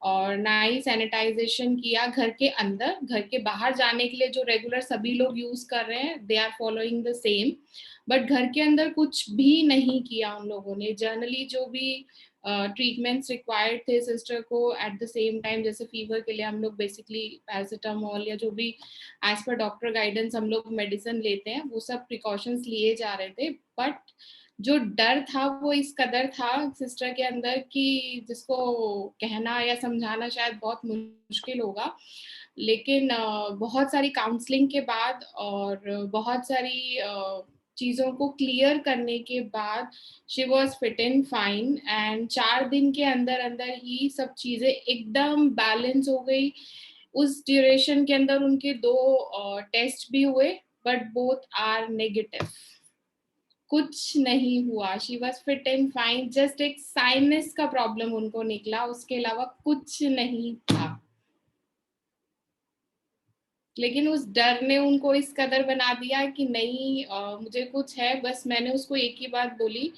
और ना ही सैनिटाइजेशन किया घर के अंदर। घर के बाहर जाने के लिए जो रेगुलर सभी लोग यूज कर रहे हैं, they are following the same, but घर के अंदर कुछ भी नहीं किया उन लोगों ने। जनरली जो भी ट्रीटमेंट्स रिक्वायर्ड थे सिस्टर को एट द सेम टाइम, जैसे फीवर के लिए हम लोग बेसिकली पैरासिटामोल या जो भी एज पर डॉक्टर गाइडेंस हम लोग मेडिसिन लेते हैं, वो सब प्रिकॉशंस लिए जा रहे थे। बट जो डर था वो इस कदर था सिस्टर के अंदर कि जिसको कहना या समझाना शायद बहुत मुश्किल होगा। लेकिन बहुत सारी काउंसलिंग के बाद और बहुत सारी चीज़ों को क्लियर करने के बाद she was fit and fine, and 4 दिन के अंदर अंदर ही सब चीज़ें एकदम बैलेंस हो गई। उस ड्यूरेशन के अंदर उनके 2 टेस्ट भी हुए, बट बोथ आर नेगेटिव। कुछ नहीं हुआ, she was fit and fine. Just एक साइनस का प्रॉब्लम उनको निकला, उसके अलावा कुछ नहीं था। लेकिन उस डर ने उनको इस कदर बना दिया कि नहीं मुझे कुछ है। बस मैंने उसको एक ही बात बोली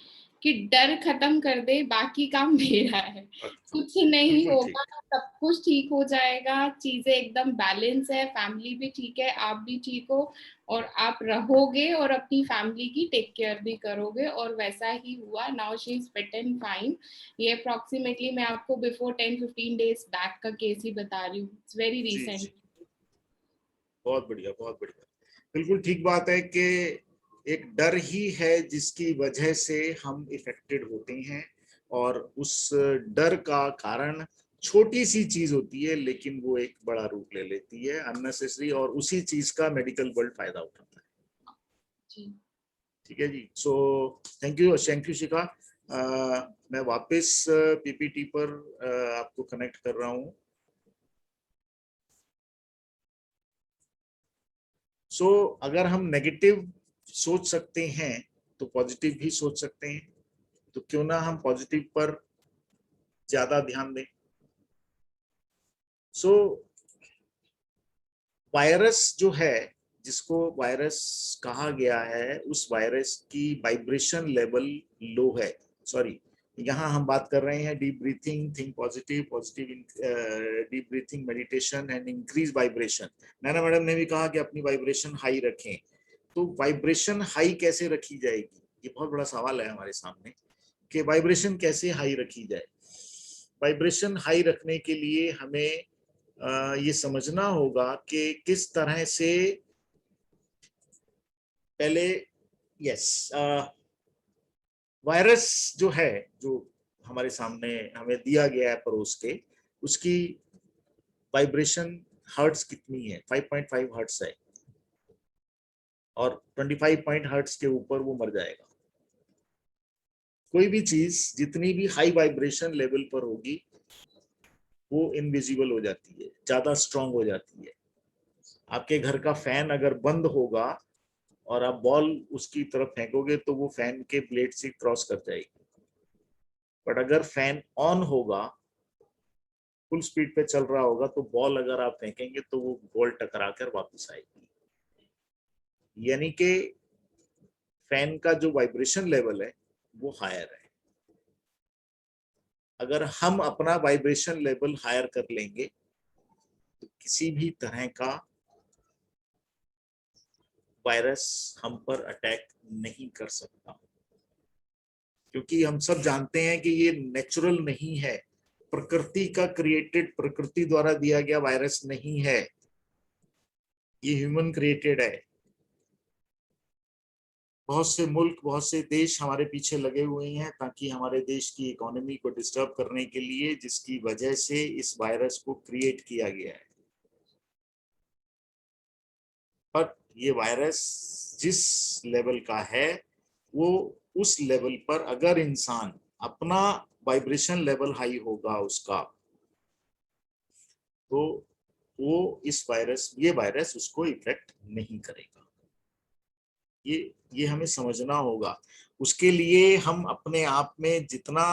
कि डर खत्म कर दे, बाकी काम मेरा है, कुछ नहीं होगा, सब कुछ ठीक हो जाएगा, चीजें एकदम बैलेंस है, फैमिली भी ठीक है, आप भी ठीक हो, और आप रहोगे और अपनी फैमिली की टेक केयर भी करोगे। और वैसा ही हुआ। Now she is fit and fine. ये अप्रोक्सीमेटली मैं आपको बिफोर 10-15 डेज बैक का केस ही बता रही हूँ, इट्स वेरी रिसेंट। बहुत बढ़िया, बहुत बढ़िया। बिल्कुल ठीक बात है कि एक डर ही है जिसकी वजह से हम इफेक्टेड होते हैं, और उस डर का कारण छोटी सी चीज होती है लेकिन वो एक बड़ा रूप ले लेती है, अननेसेसरी, और उसी चीज का मेडिकल वर्ल्ड फायदा उठाता है। ठीक है जी। सो थैंक यू शिखा। मैं वापस पीपीटी पर आपको कनेक्ट कर रहा हूँ। सो अगर हम नेगेटिव सोच सकते हैं तो पॉजिटिव भी सोच सकते हैं, तो क्यों ना हम पॉजिटिव पर ज्यादा ध्यान दें। सो वायरस जो है, जिसको वायरस कहा गया है, उस वायरस की वाइब्रेशन लेवल लो है। सॉरी, यहाँ हम बात कर रहे हैं deep breathing, think positive, deep breathing, meditation and increase vibration. Naina madam ने भी कहा कि अपनी वाइब्रेशन हाई रखें। तो वाइब्रेशन हाई कैसे रखी जाएगी, ये बहुत बड़ा सवाल है हमारे सामने कि वाइब्रेशन कैसे हाई रखी जाए। वाइब्रेशन हाई रखने के लिए हमें ये समझना होगा कि किस तरह से पहले वायरस जो है, जो हमारे सामने हमें दिया गया है परोस के, उसकी वाइब्रेशन हर्ट्स कितनी है, 5.5 हर्ट्स है, और 25 हर्ट्स के ऊपर वो मर जाएगा। कोई भी चीज जितनी भी हाई वाइब्रेशन लेवल पर होगी वो इनविजिबल हो जाती है, ज्यादा स्ट्रांग हो जाती है। आपके घर का फैन अगर बंद होगा और आप बॉल उसकी तरफ फेंकोगे तो वो फैन के ब्लेड से क्रॉस कर जाएगी, बट अगर फैन ऑन होगा फुल स्पीड पे चल रहा होगा तो बॉल अगर आप फेंकेंगे तो वो बॉल टकरा कर वापस आएगी। यानी कि फैन का जो वाइब्रेशन लेवल है वो हायर है। अगर हम अपना वाइब्रेशन लेवल हायर कर लेंगे तो किसी भी तरह का वायरस हम पर अटैक नहीं कर सकता, क्योंकि हम सब जानते हैं कि ये नेचुरल नहीं है, प्रकृति का क्रिएटेड, प्रकृति द्वारा दिया गया वायरस नहीं है, ये ह्यूमन क्रिएटेड है। बहुत से मुल्क, बहुत से देश हमारे पीछे लगे हुए हैं ताकि हमारे देश की इकोनॉमी को डिस्टर्ब करने के लिए, जिसकी वजह से इस वायरस को क्रिएट किया गया है। पर ये वायरस जिस लेवल का है वो उस लेवल पर अगर इंसान अपना वाइब्रेशन लेवल हाई होगा उसका, तो वो ये वायरस उसको इफेक्ट नहीं करेगा। ये हमें समझना होगा। उसके लिए हम अपने आप में जितना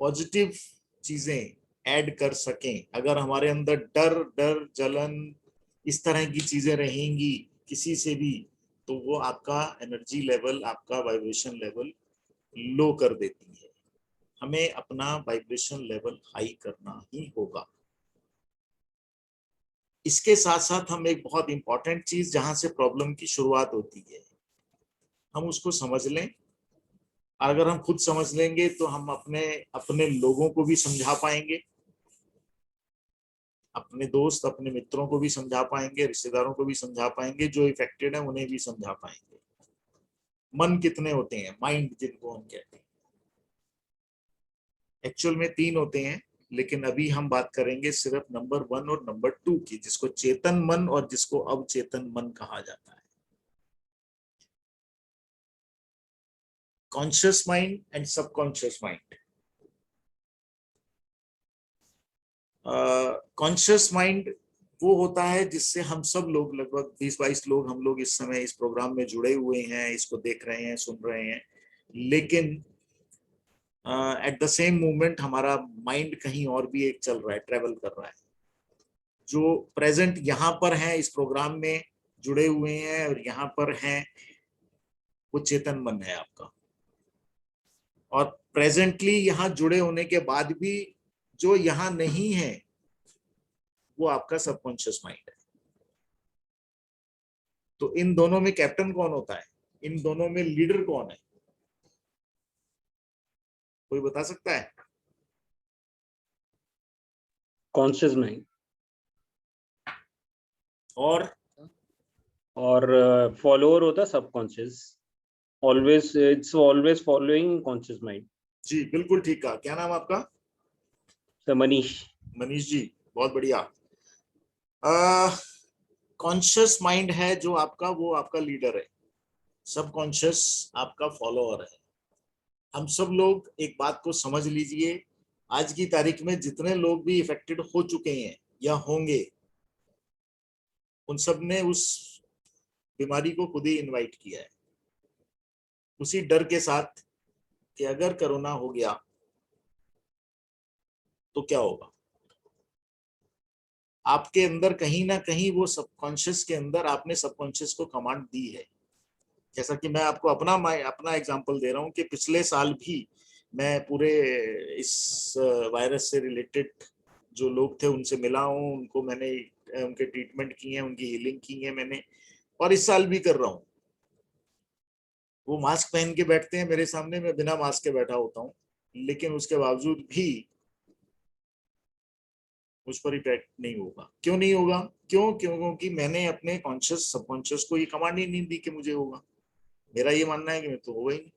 पॉजिटिव चीजें ऐड कर सकें, अगर हमारे अंदर डर जलन इस तरह की चीजें रहेंगी किसी से भी, तो वो आपका एनर्जी लेवल, आपका वाइब्रेशन लेवल लो कर देती है। हमें अपना वाइब्रेशन लेवल हाई करना ही होगा। इसके साथ साथ हम एक बहुत इंपॉर्टेंट चीज, जहां से प्रॉब्लम की शुरुआत होती है, हम उसको समझ लें। अगर हम खुद समझ लेंगे तो हम अपने लोगों को भी समझा पाएंगे, अपने दोस्त, अपने मित्रों को भी समझा पाएंगे, रिश्तेदारों को भी समझा पाएंगे, जो इफेक्टेड है उन्हें भी समझा पाएंगे। मन कितने होते हैं, माइंड जिनको हम कहते हैं, एक्चुअल में 3 होते हैं, लेकिन अभी हम बात करेंगे सिर्फ नंबर 1 और नंबर 2 की, जिसको चेतन मन और जिसको अवचेतन मन कहा जाता है। Conscious mind and subconscious mind. Conscious mind वो होता है जिससे हम सब लोग, लगभग 20-22 लोग हम लोग इस समय इस प्रोग्राम में जुड़े हुए हैं, इसको देख रहे हैं, सुन रहे हैं, लेकिन एट द सेम मोमेंट हमारा माइंड कहीं और भी एक चल रहा है, ट्रेवल कर रहा है। जो प्रेजेंट यहाँ पर हैं, इस प्रोग्राम में जुड़े हुए हैं और यहाँ पर हैं, वो चेतन मन है आपका। और प्रेजेंटली यहाँ जुड़े होने के बाद भी जो यहाँ नहीं है वो आपका सबकॉन्शियस माइंड है। तो इन दोनों में कैप्टन कौन होता है, इन दोनों में लीडर कौन है, कोई बता सकता है? Conscious mind. और फॉलोअर होता है subconscious. Always it's always following conscious mind. जी बिल्कुल ठीक कहा। क्या नाम आपका? सर मनीष। मनीष जी, बहुत बढ़िया। कॉन्शियस माइंड है जो आपका, वो आपका लीडर है, सबकॉन्शियस आपका फॉलोअर है। हम सब लोग एक बात को समझ लीजिए, आज की तारीख में जितने लोग भी इफेक्टेड हो चुके हैं या होंगे, उन सब ने उस बीमारी को खुद ही इनवाइट किया है, उसी डर के साथ कि अगर कोरोना हो गया तो क्या होगा। आपके अंदर कहीं ना कहीं वो सबकॉन्शियस के अंदर आपने सबकॉन्शियस को कमांड दी है। जैसा कि मैं आपको अपना एग्जांपल दे रहा हूं कि पिछले साल भी मैं पूरे इस वायरस से रिलेटेड जो लोग थे उनसे मिला हूं, उनको मैंने उनके ट्रीटमेंट किए हैं, उनकी हीलिंग की है मैंने, और इस साल भी कर रहा हूं। वो मास्क पहन के बैठते हैं मेरे सामने, मैं बिना मास्क के बैठा होता हूं, लेकिन उसके बावजूद भी मुझ पर इफेक्ट नहीं होगा। क्यों नहीं होगा? क्योंकि मैंने अपने कॉन्शियस सबकॉन्शियस को ये कमांड ही नहीं दी कि मुझे होगा। मेरा ये मानना है कि मैं तो होगा ही नहीं।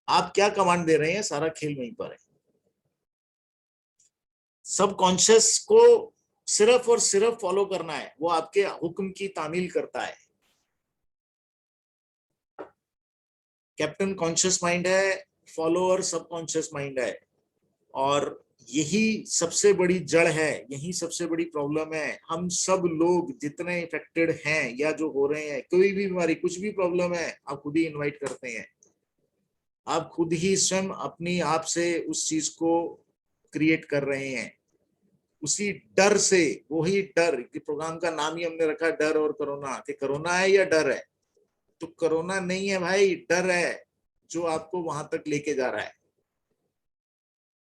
आप क्या कमांड दे रहे हैं, सारा खेल वहीं पर है। सबकॉन्शियस को सिर्फ और सिर्फ फॉलो करना है, वो आपके हुक्म की तामील करता है। कैप्टन कॉन्शियस माइंड है, फॉलोअर सबकॉन्शियस माइंड है, और यही सबसे बड़ी जड़ है, यही सबसे बड़ी प्रॉब्लम है। हम सब लोग जितने इफेक्टेड हैं या जो हो रहे हैं, कोई भी बीमारी, कुछ भी प्रॉब्लम है, आप खुद ही इनवाइट करते हैं। आप खुद ही स्वयं अपनी आप से उस चीज को क्रिएट कर रहे हैं, उसी डर से। वही डर कि प्रोग्राम का नाम ही हमने रखा डर और कोरोना, कि कोरोना है या डर है। तो कोरोना नहीं है भाई, डर है जो आपको वहां तक लेके जा रहा है।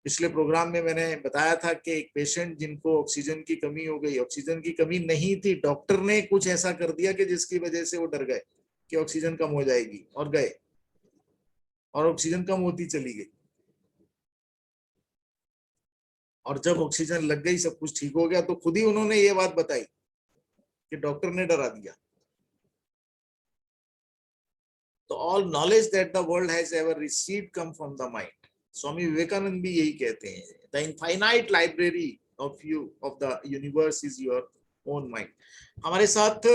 पिछले प्रोग्राम में मैंने बताया था कि एक पेशेंट जिनको ऑक्सीजन की कमी हो गई, ऑक्सीजन की कमी नहीं थी, डॉक्टर ने कुछ ऐसा कर दिया कि जिसकी वजह से वो डर गए कि ऑक्सीजन कम हो जाएगी, और गए, और ऑक्सीजन कम होती चली गई। और जब ऑक्सीजन लग गई, सब कुछ ठीक हो गया, तो खुद ही उन्होंने ये बात बताई कि डॉक्टर ने डरा दिया। तो all knowledge that the world has ever received come from the mind. Swami Vivekananda भी यही कहते हैं, the infinite library of the universe is your own mind. हमारे साथ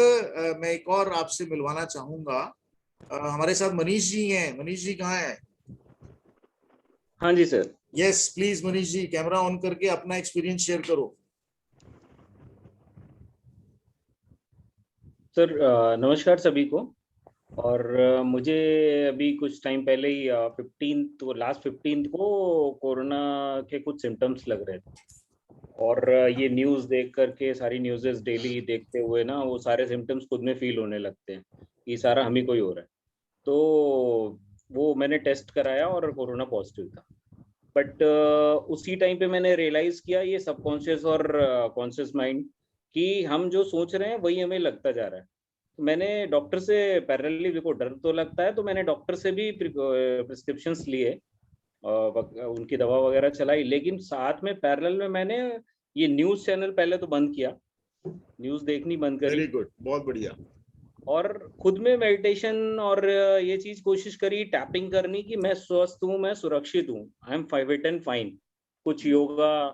मैं एक और आपसे मिलवाना चाहूंगा, हमारे साथ मनीष जी हैं। मनीष जी कहाँ हैं? हाँ जी sir. Yes please Manish ji, camera on करके अपना एक्सपीरियंस शेयर करो। सर नमस्कार सभी को। और मुझे अभी कुछ टाइम पहले ही 15 को कोरोना के कुछ सिम्टम्स लग रहे थे, और ये न्यूज़ देख करके, सारी न्यूज़ेस डेली देखते हुए ना, वो सारे सिम्टम्स खुद में फील होने लगते हैं, ये सारा हम ही को ही हो रहा है। तो वो मैंने टेस्ट कराया और कोरोना पॉजिटिव था। बट उसी टाइम पे मैंने रियलाइज़ किया ये सबकॉन्शियस और कॉन्शियस माइंड कि हम जो सोच रहे हैं वही हमें लगता जा रहा है। मैंने डॉक्टर से पैरेलली, देखो डर तो लगता है, तो मैंने डॉक्टर से भी प्रिस्क्रिप्शंस लिए, उनकी दवा वगैरह चलाई, लेकिन साथ में पैरेलल में मैंने ये न्यूज़ चैनल पहले तो बंद किया, न्यूज़ देखनी बंद करी। वेरी गुड, बहुत बढ़िया। और खुद में मेडिटेशन और ये चीज कोशिश करी, टैपिंग करनी कि मैं स्वस्थ हूँ, मैं सुरक्षित हूँ, I am fit and fine. कुछ योगा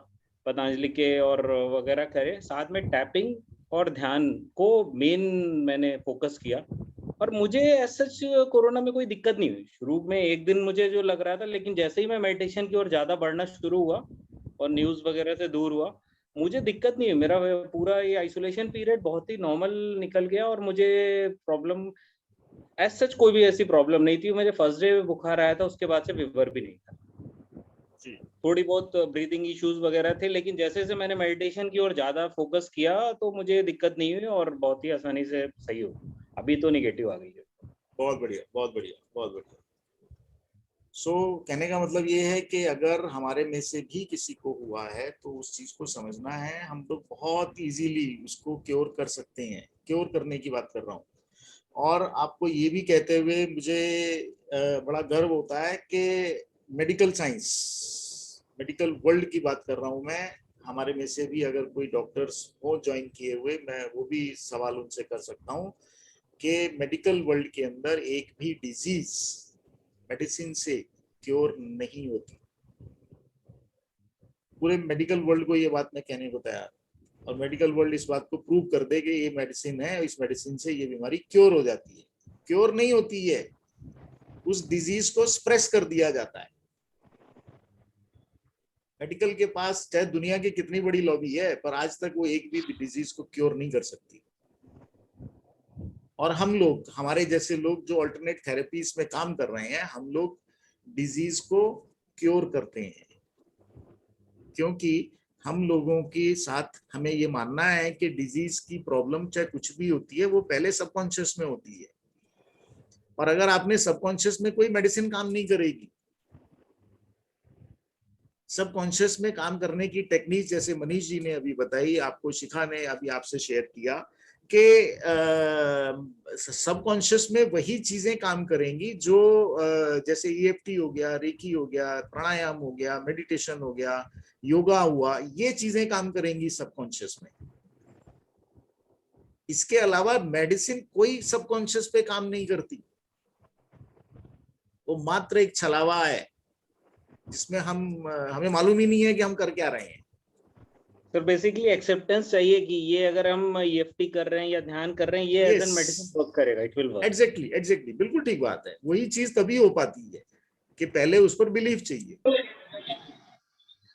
पतंजलि के और वगैरह करे, साथ में टैपिंग और ध्यान को मेन मैंने फोकस किया। और मुझे सच कोरोना में कोई दिक्कत नहीं हुई। शुरू में एक दिन मुझे जो लग रहा था, लेकिन जैसे ही मैं मेडिटेशन की ओर ज्यादा बढ़ना शुरू हुआ और न्यूज़ वगैरह से दूर हुआ, मुझे दिक्कत नहीं हुई। मेरा पूरा ये आइसोलेशन पीरियड बहुत ही नॉर्मल निकल गया, और मुझे प्रॉब्लम एज सच कोई भी ऐसी प्रॉब्लम नहीं थी। मुझे फर्स्ट डे बुखार आया था, उसके बाद से फीवर भी नहीं था जी। थोड़ी बहुत ब्रीदिंग इश्यूज वगैरह थे, लेकिन जैसे जैसे मैंने मेडिटेशन की ओर ज्यादा फोकस किया तो मुझे दिक्कत नहीं हुई और बहुत ही आसानी से सही हो। अभी तो निगेटिव आ गई है। बहुत बढ़िया, बहुत बढ़िया, बहुत बढ़िया। सो कहने का मतलब ये है कि अगर हमारे में से भी किसी को हुआ है तो उस चीज को समझना है। हम लोग बहुत इजीली उसको क्योर कर सकते हैं, क्योर करने की बात कर रहा हूँ। और आपको ये भी कहते हुए मुझे बड़ा गर्व होता है कि मेडिकल साइंस, मेडिकल वर्ल्ड की बात कर रहा हूँ मैं। हमारे में से भी अगर कोई डॉक्टर्स हो ज्वाइन किए हुए, मैं वो भी सवाल उनसे कर सकता हूँ कि मेडिकल वर्ल्ड के अंदर एक भी डिजीज मेडिसिन से क्योर नहीं होती। पूरे मेडिकल वर्ल्ड को ये बात मैं कहने को तैयार, और मेडिकल वर्ल्ड इस बात को प्रूव कर दे कि ये मेडिसिन है, इस मेडिसिन से ये बीमारी क्योर हो जाती है। क्योर नहीं होती है, उस डिजीज को स्प्रेस कर दिया जाता है। मेडिकल के पास चाहे दुनिया की कितनी बड़ी लॉबी है, पर आज तक वो एक भी डिजीज को क्योर नहीं कर सकती। और हम लोग, हमारे जैसे लोग जो अल्टरनेट थेरेपीज में काम कर रहे हैं, हम लोग डिजीज को क्योर करते हैं, क्योंकि हम लोगों के साथ हमें ये मानना है कि डिजीज की प्रॉब्लम चाहे कुछ भी होती है वो पहले सबकॉन्शियस में होती है। और अगर आपने सबकॉन्शियस में, कोई मेडिसिन काम नहीं करेगी। सबकॉन्शियस में काम करने की टेक्निक जैसे मनीष जी ने अभी बताई, आपको शिखा ने अभी आपसे शेयर किया कि सबकॉन्शियस में वही चीजें काम करेंगी जो जैसे EFT हो गया, रेकी हो गया, प्राणायाम हो गया, मेडिटेशन हो गया, योगा हुआ, ये चीजें काम करेंगी सबकॉन्शियस में। इसके अलावा मेडिसिन कोई सबकॉन्शियस पे काम नहीं करती। वो मात्र एक छलावा है जिसमें हमें मालूम ही नहीं है कि हम कर क्या रहे हैं। सर बेसिकली एक्सेप्टेंस चाहिए कि ये अगर हम EFT कर रहे हैं या ध्यान कर रहे हैं, ये एज एन मेडिसिन वर्क करेगा, इट विल वर्क। एग्जैक्टली, बिल्कुल ठीक बात है। वही चीज तभी हो पाती है कि पहले उस पर बिलीव चाहिए।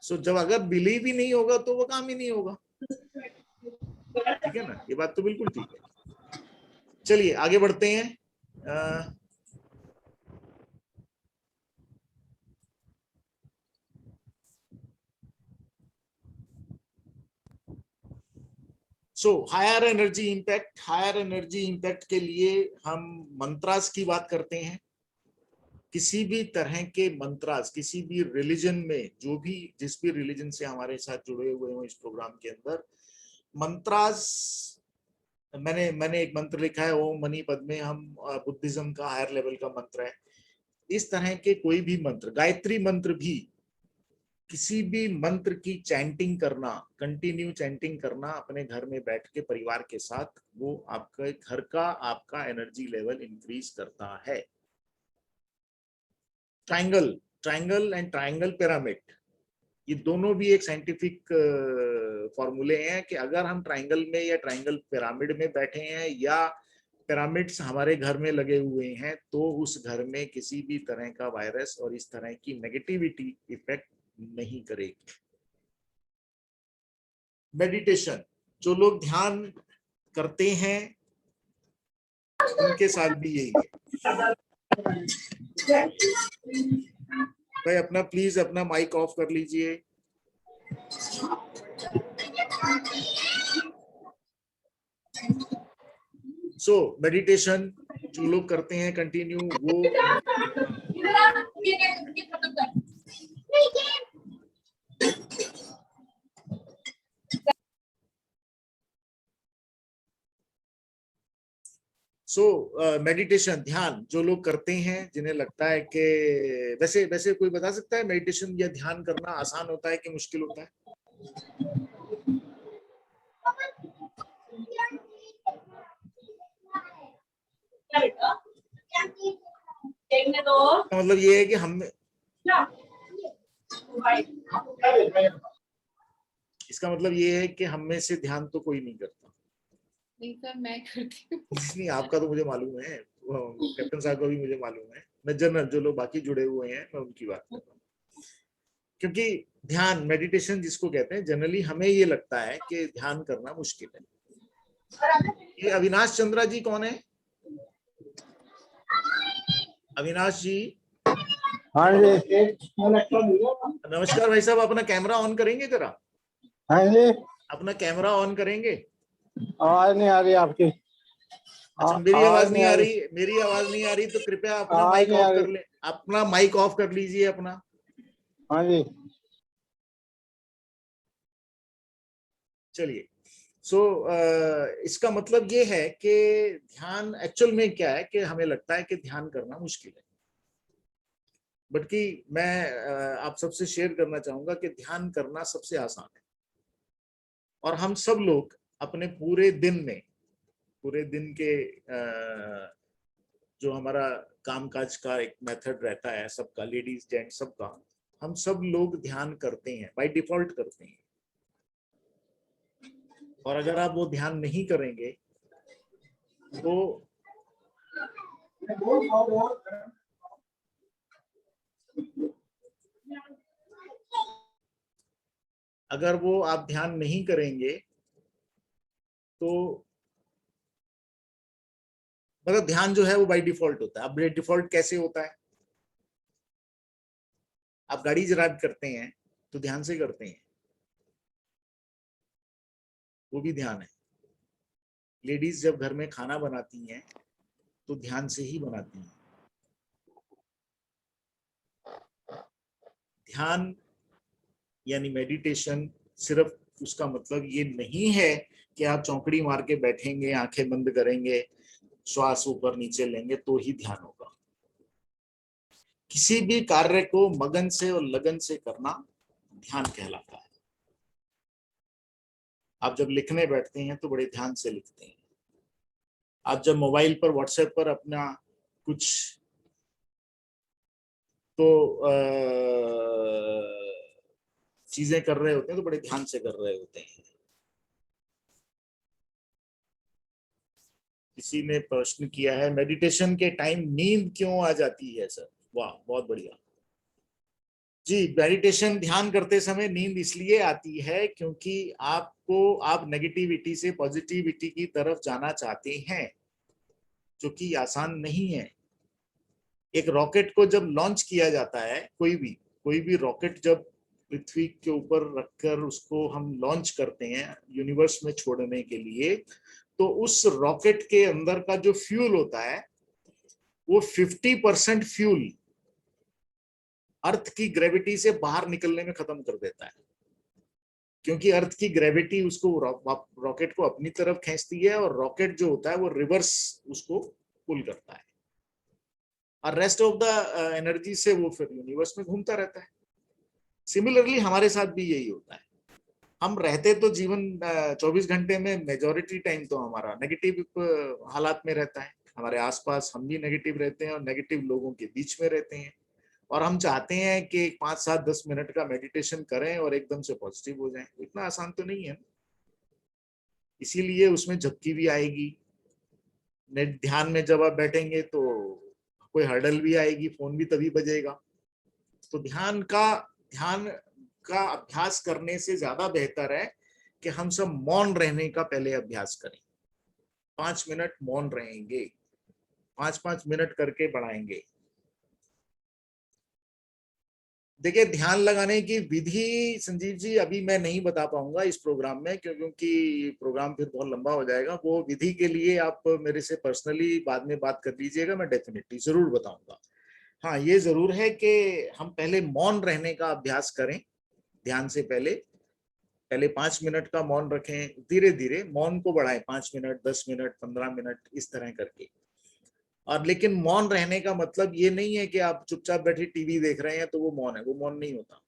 सो जब अगर बिलीव ही नहीं होगा तो वो काम ही नहीं होगा। ठीक है ना, ये बात तो बिल्कुल ठीक है। चलिए आगे बढ़ते हैं। सो हायर एनर्जी इम्पैक्ट के लिए हम मंत्रास की बात करते हैं। किसी भी तरह के मंत्रास, किसी भी रिलीजन में, जो भी जिस भी रिलीजन से हमारे साथ जुड़े हुए हो इस प्रोग्राम के अंदर, मंत्रास, मैंने एक मंत्र लिखा है ओम मनी पद्मे, हम बुद्धिज्म का हायर लेवल का मंत्र है। इस तरह के कोई भी मंत्र, गायत्री मंत्र भी, किसी भी मंत्र की चैंटिंग करना, कंटिन्यू चैंटिंग करना अपने घर में बैठ के परिवार के साथ, वो आपके घर का, आपका एनर्जी लेवल इंक्रीज करता है। ट्रायंगल एंड ट्रायंगल पिरामिड, ये दोनों भी एक साइंटिफिक फॉर्मूले हैं कि अगर हम ट्रायंगल में या ट्रायंगल पिरामिड में बैठे हैं या पिरामिड्स हमारे घर में लगे हुए हैं, तो उस घर में किसी भी तरह का वायरस और इस तरह की नेगेटिविटी इफेक्ट नहीं करेगी। मेडिटेशन, जो लोग ध्यान करते हैं उनके साथ भी यही है। भाई अपना प्लीज अपना माइक ऑफ कर लीजिए। सो मेडिटेशन जो लोग करते हैं कंटिन्यू, वो मेडिटेशन, ध्यान जो लोग करते हैं, जिन्हें लगता है कि वैसे कोई बता सकता है मेडिटेशन या ध्यान करना आसान होता है कि मुश्किल होता है? मतलब ये है कि हम, इसका मतलब ये है कि हम में से ध्यान तो कोई नहीं करता। नहीं सर, मैं करती हूँ। नहीं, आपका तो मुझे मालूम है, कैप्टन साहब का भी मुझे मालूम है। मैं जनरल जो लोग बाकी जुड़े हुए हैं मैं उनकी बात कर रहा हूँ, क्योंकि ध्यान, मेडिटेशन जिसको कहते हैं, जनरली हमें ये लगता है कि ध्यान करना मुश्किल है। ये अविनाश चंद्रा जी कौन है? अविनाश जी। हाँ जी, नमस्कार भाई साहब, अपना कैमरा ऑन करेंगे जरा? हाँ जी, अपना कैमरा ऑन करेंगे? आवाज नहीं आ रही आपकी। अच्छा, मेरी आवाज नहीं आ रही? मेरी आवाज नहीं आ रही तो कृपया अपना माइक ऑफ कर ले, अपना माइक ऑफ कर लीजिए अपना। हाँ जी। चलिए, इसका मतलब ये है कि ध्यान एक्चुअल में क्या है कि हमें लगता है कि ध्यान करना मुश्किल है, बल्कि मैं आप सबसे शेयर करना चाहूंगा कि ध्यान करना सबसे आसान है। और हम सब लोग अपने पूरे दिन में, पूरे दिन के जो हमारा कामकाज का एक मेथड रहता है सबका, लेडीज जेंट्स सबका, हम सब लोग ध्यान करते हैं, बाय डिफॉल्ट करते हैं। और अगर आप वो ध्यान नहीं करेंगे तो अगर वो आप ध्यान नहीं करेंगे तो मतलब ध्यान जो है वो बाय डिफॉल्ट होता है। अब बाय डिफॉल्ट कैसे होता है? आप गाड़ी ड्राइव करते हैं तो ध्यान से करते हैं, वो भी ध्यान है। लेडीज जब घर में खाना बनाती हैं तो ध्यान से ही बनाती हैं। ध्यान यानी मेडिटेशन, सिर्फ उसका मतलब ये नहीं है कि आप चौकड़ी मार के बैठेंगे, आंखें बंद करेंगे, श्वास ऊपर नीचे लेंगे तो ही ध्यान होगा। किसी भी कार्य को मगन से और लगन से करना ध्यान कहलाता है। आप जब लिखने बैठते हैं तो बड़े ध्यान से लिखते हैं। आप जब मोबाइल पर, व्हाट्सएप पर अपना कुछ तो चीजें कर रहे होते हैं तो बड़े ध्यान से कर रहे होते हैं। किसी ने प्रश्न किया है मेडिटेशन के टाइम नींद क्यों आ जाती है सर? वाह, बहुत बढ़िया जी। मेडिटेशन, ध्यान करते समय नींद इसलिए आती है क्योंकि आप नेगेटिविटी से पॉजिटिविटी की तरफ जाना चाहते हैं, जो कि आसान नहीं है। एक रॉकेट को जब लॉन्च किया जाता है, कोई भी रॉकेट जब पृथ्वी के ऊपर रखकर उसको हम लॉन्च करते हैं यूनिवर्स में छोड़ने के लिए, तो उस रॉकेट के अंदर का जो फ्यूल होता है वो 50% फ्यूल अर्थ की ग्रेविटी से बाहर निकलने में खत्म कर देता है, क्योंकि अर्थ की ग्रेविटी उसको रॉकेट को अपनी तरफ खींचती है और रॉकेट जो होता है वो रिवर्स उसको पुल करता है, और रेस्ट ऑफ द एनर्जी से वो फिर यूनिवर्स में घूमता रहता है। सिमिलरली हमारे साथ भी यही होता है। हम रहते तो जीवन 24 घंटे में मेजॉरिटी टाइम तो हमारा नेगेटिव हालात में रहता है, हमारे आसपास हम भी नेगेटिव रहते हैं और नेगेटिव लोगों के बीच में रहते हैं, और हम चाहते हैं कि 5, 7, 10 मिनट का मेडिटेशन करें और एकदम से पॉजिटिव हो जाएं। इतना आसान तो नहीं है, इसीलिए उसमें झपकी भी आएगी। ध्यान में जब आप बैठेंगे तो कोई हर्डल भी आएगी, फोन भी तभी बजेगा। तो ध्यान का अभ्यास करने से ज्यादा बेहतर है कि हम सब मौन रहने का पहले अभ्यास करें। 5 मिनट मौन रहेंगे, 5-5 मिनट करके बढ़ाएंगे। देखिए, ध्यान लगाने की विधि संजीव जी अभी मैं नहीं बता पाऊंगा इस प्रोग्राम में, क्योंकि प्रोग्राम फिर बहुत लंबा हो जाएगा। वो विधि के लिए आप मेरे से पर्सनली बाद में बात कर लीजिएगा, मैं डेफिनेटली जरूर बताऊंगा। हाँ, ये जरूर है कि हम पहले मौन रहने का अभ्यास करें। ध्यान से पहले 5 मिनट का मौन रखें, धीरे धीरे मौन को बढ़ाएं, 5 मिनट, 10 मिनट, 15 मिनट, इस तरह करके। और लेकिन मौन रहने का मतलब ये नहीं है कि आप चुपचाप बैठे टीवी देख रहे हैं तो वो मौन है, वो मौन नहीं होता।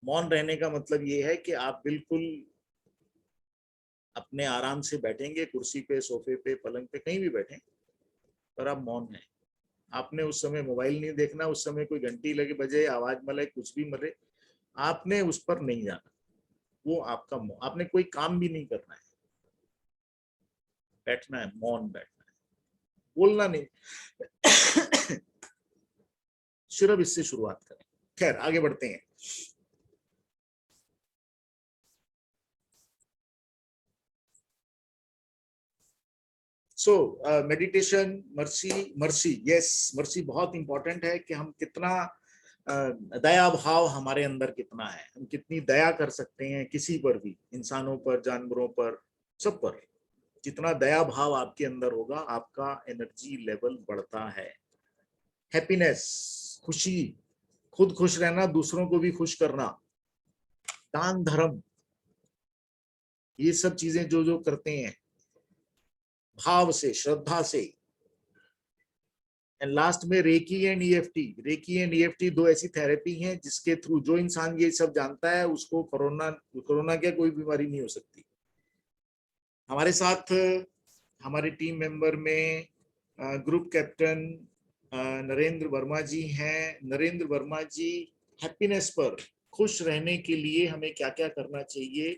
मौन रहने का मतलब ये है कि आप बिल्कुल अपने आराम से बैठेंगे, कुर्सी पे, सोफे पे, पलंग पे, कहीं भी बैठे, पर आप मौन हैं। आपने उस समय मोबाइल नहीं देखना, उस समय कोई घंटी लगे, बजे, आवाज मले, कुछ भी मरे, आपने उस पर नहीं जाना। वो आपका, आपने कोई काम भी नहीं करना है, बैठना है, मौन बैठना है, बोलना नहीं। सिर्फ इससे शुरुआत करें। खैर, आगे बढ़ते हैं। So meditation, mercy, yes, mercy बहुत इंपॉर्टेंट है कि हम कितना दया भाव हमारे अंदर कितना है, हम कितनी दया कर सकते हैं किसी पर भी, इंसानों पर, जानवरों पर, सब पर। जितना दया भाव आपके अंदर होगा, आपका एनर्जी लेवल बढ़ता है। हैप्पीनेस, खुशी, खुद खुश रहना, दूसरों को भी खुश करना, दान धर्म, ये सब चीजें जो जो करते हैं भाव से, श्रद्धा से। एंड लास्ट में recce and EFT. Recce and EFT 2 ऐसी थेरेपी हैं जिसके थ्रू जो इंसान ये सब जानता है उसको कोरोना क्या कोई बीमारी नहीं हो सकती। हमारे साथ हमारे टीम मेंबर में ग्रुप कैप्टन नरेंद्र वर्मा जी हैं। नरेंद्र वर्मा जी हैप्पीनेस पर, खुश रहने के लिए हमें क्या क्या करना चाहिए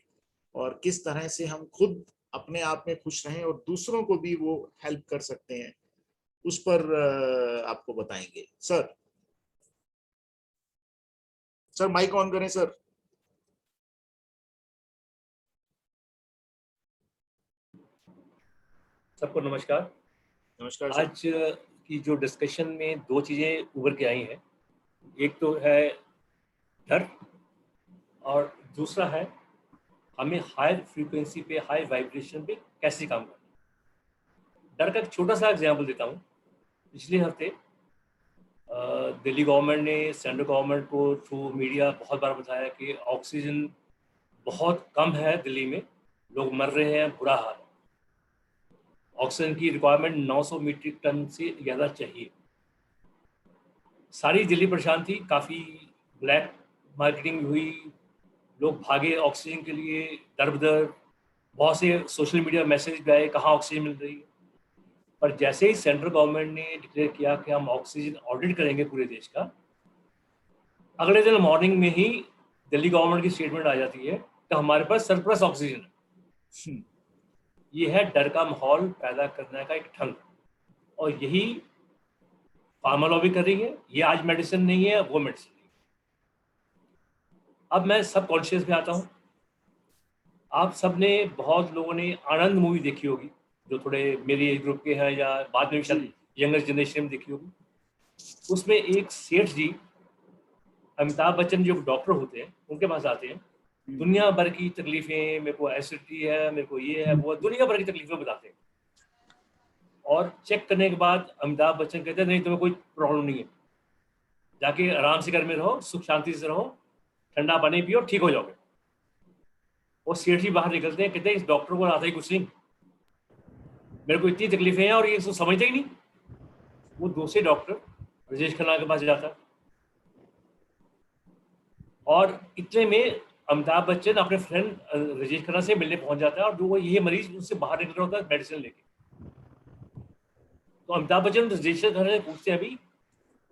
और किस तरह से हम खुद अपने आप में खुश रहें और दूसरों को भी वो हेल्प कर सकते हैं, उस पर आपको बताएंगे। सर माइक ऑन करें सर। सबको नमस्कार। नमस्कार। आज की जो डिस्कशन में 2 चीज़ें उभर के आई हैं, एक तो है डर और दूसरा है हमें हायर फ्रीक्वेंसी पे, हाई वाइब्रेशन पे कैसे काम करना। डर का एक छोटा सा एग्जांपल देता हूँ। पिछले हफ्ते दिल्ली गवर्नमेंट ने सेंट्रल गवर्नमेंट को थ्रू मीडिया बहुत बार बताया कि ऑक्सीजन बहुत कम है दिल्ली में, लोग मर रहे हैं, बुरा हाल है। ऑक्सीजन की रिक्वायरमेंट 900 मीट्रिक टन से ज़्यादा चाहिए। सारी दिल्ली परेशान थी, काफ़ी ब्लैक मार्केटिंग हुई, लोग भागे ऑक्सीजन के लिए दर बदर, बहुत से सोशल मीडिया मैसेज भी आए कहाँ ऑक्सीजन मिल रही है। पर जैसे ही सेंट्रल गवर्नमेंट ने डिक्लेयर किया कि हम ऑक्सीजन ऑडिट करेंगे पूरे देश का, अगले दिन मॉर्निंग में ही दिल्ली गवर्नमेंट की स्टेटमेंट आ जाती है कि हमारे पास सरप्लस ऑक्सीजन है। ये है डर का माहौल पैदा करने का एक ढंग, और यही फार्मा लॉबी कर रही है। ये आज मेडिसिन नहीं है, वो मेडिसिन नहीं है। अब मैं सब कॉन्शियस में आता हूँ। आप सब ने, बहुत लोगों ने आनंद मूवी देखी होगी, जो थोड़े मेरी एज ग्रुप के हैं या बाद में भी शायद यंगर जनरेशन में देखी होगी। उसमें एक सेठ जी अमिताभ बच्चन जो डॉक्टर होते हैं उनके पास आते हैं, दुनिया भर की तकलीफें, मेरे को एसिडिटी है, मेरे को ये है, वो दुनिया भर की तकलीफें बताते हैं, और चेक करने के बाद अमिताभ बच्चन कहते हैं नहीं तुम्हें कोई प्रॉब्लम नहीं है, जाके आराम से घर में रहो, सुख शांति से रहो, ठंडा पानी पियो, ठीक हो जाओगे। वो सेठ जी बाहर निकलते हैं, कहते हैं इस डॉक्टर को आता ही कुछ नहीं, मेरे को इतनी तकलीफें हैं और ये इसको समझते ही नहीं। वो दूसरे डॉक्टर राजेश खन्ना के पास जाता है, और इतने में अमिताभ बच्चन अपने फ्रेंड राजेश खन्ना से मिलने पहुंच जाता है, और जो वो ये मरीज उससे बाहर निकल रहा होता है मेडिसिन लेके। तो अमिताभ बच्चन राजेश खन्ना से पूछते हैं अभी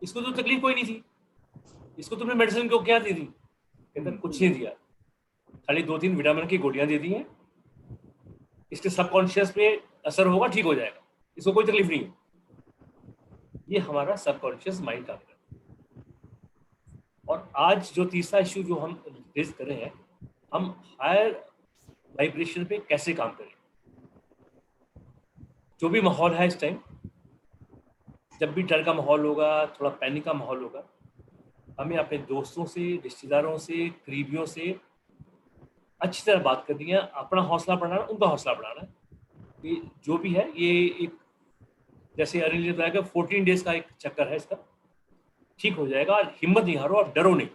इसको तो तकलीफ कोई नहीं थी, इसको तुमने मेडिसिन क्यों क्या दी थी? कहते कुछ नहीं दिया, खाली 2-3 विटामिन की गोलियां दे दी हैं, इसके सबकॉन्शियस पे असर होगा, ठीक हो जाएगा, इसको कोई तकलीफ नहीं है। ये हमारा सबकॉन्शियस माइंड काम करता है। और आज जो तीसरा इश्यू जो हम रेज कर रहे हैं, हम हायर वाइब्रेशन पे कैसे काम करें। जो भी माहौल है इस टाइम, जब भी डर का माहौल होगा, थोड़ा पैनिक का माहौल होगा, हमें अपने दोस्तों से, रिश्तेदारों से, करीबियों से अच्छी तरह बात करनी है, अपना हौसला बढ़ाना, उनका हौसला बढ़ाना है। कि जो भी है ये एक, जैसे अनिल ने बताया कि 14 डेज का एक चक्कर है इसका, ठीक हो जाएगा। और हिम्मत नहीं हारो और डरो नहीं।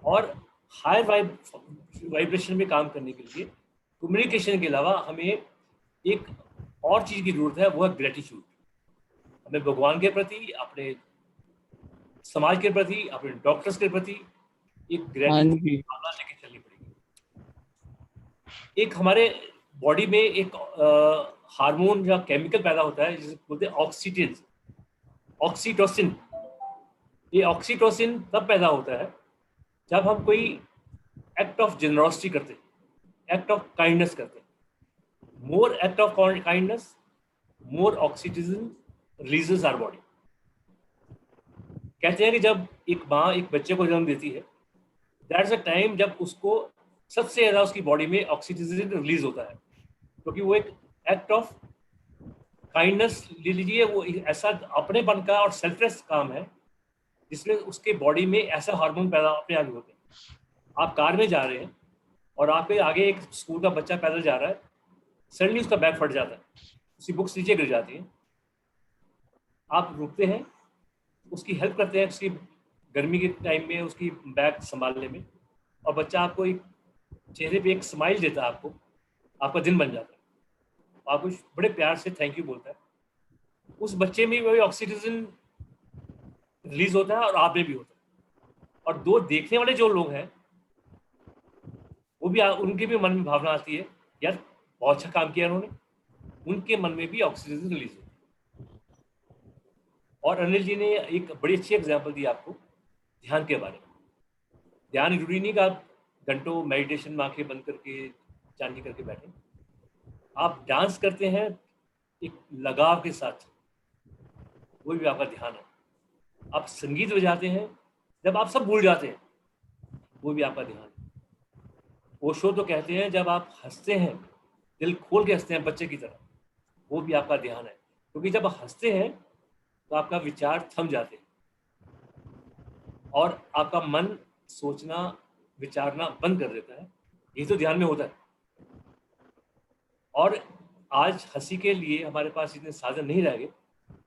और हायर वाइब्रेशन में काम करने के लिए कम्युनिकेशन के अलावा हमें एक और चीज़ की जरूरत है, वो है ग्रेटिट्यूड। हमें भगवान के प्रति, अपने समाज के प्रति, अपने डॉक्टर्स के प्रति एक ग्रेटिट्यूड की भावना लेके चलनी पड़ेगी। एक हमारे बॉडी में एक हार्मोन या केमिकल पैदा होता है जिसे बोलते हैं ऑक्सीटोसिन। ये ऑक्सीटोसिन तब पैदा होता है जब हम कोई एक्ट ऑफ जेनरोसिटी करते हैं, एक्ट ऑफ काइंडनेस करते हैं। More act of kindness, more oxytocin releases our body. कहते हैं कि जब एक माँ एक बच्चे को जन्म देती है, दैट्स अ टाइम जब उसको सबसे ज़्यादा उसकी बॉडी में ऑक्सीटोसिन रिलीज होता है, क्योंकि वो एक एक्ट ऑफ काइंडनेस ले लीजिए, वो ऐसा अपनेपन का और सेल्फलेस काम है जिसमें उसके बॉडी में ऐसा हार्मोन पैदा अपने आप होते हैं। आप कार में जा रहे हैं और आपके आगे एक स्कूल का बच्चा पैदल जा रहा है, सडनली उसका बैग फट जाता है, उसकी बुक्स नीचे गिर जाती हैं। आप रुकते हैं, उसकी हेल्प करते हैं, उसकी गर्मी के टाइम में उसकी बैग संभालने में, और बच्चा आपको एक चेहरे पे एक स्माइल देता है, आपका दिन बन जाता है, आपको बड़े प्यार से थैंक यू बोलता है। उस बच्चे में वही ऑक्सीटोसिन रिलीज होता है और आप में भी होता है। और दो देखने वाले जो लोग हैं वो भी, उनके भी मन में भावना आती है, यार बहुत अच्छा काम किया उन्होंने, उनके मन में भी ऑक्सीटोसिन रिलीज होती है। और अनिल जी ने एक बड़ी अच्छी एग्जांपल दी आपको ध्यान के बारे में। ध्यान जरूरी नहीं कि आप घंटों मेडिटेशन में आंखें बंद करके चांदी करके बैठे। आप डांस करते हैं एक लगाव के साथ, वो भी आपका ध्यान है। आप संगीत बजाते हैं जब आप सब भूल जाते हैं, वो भी आपका ध्यान है। ओशो तो कहते हैं जब आप हंसते हैं, दिल खोल के हंसते हैं बच्चे की तरह, वो भी आपका ध्यान है। क्योंकि जब आप हंसते हैं तो आपका विचार थम जाते हैं और आपका मन सोचना विचारना बंद कर देता है। ये तो ध्यान में होता है। और आज हंसी के लिए हमारे पास इतने साधन नहीं रह गए।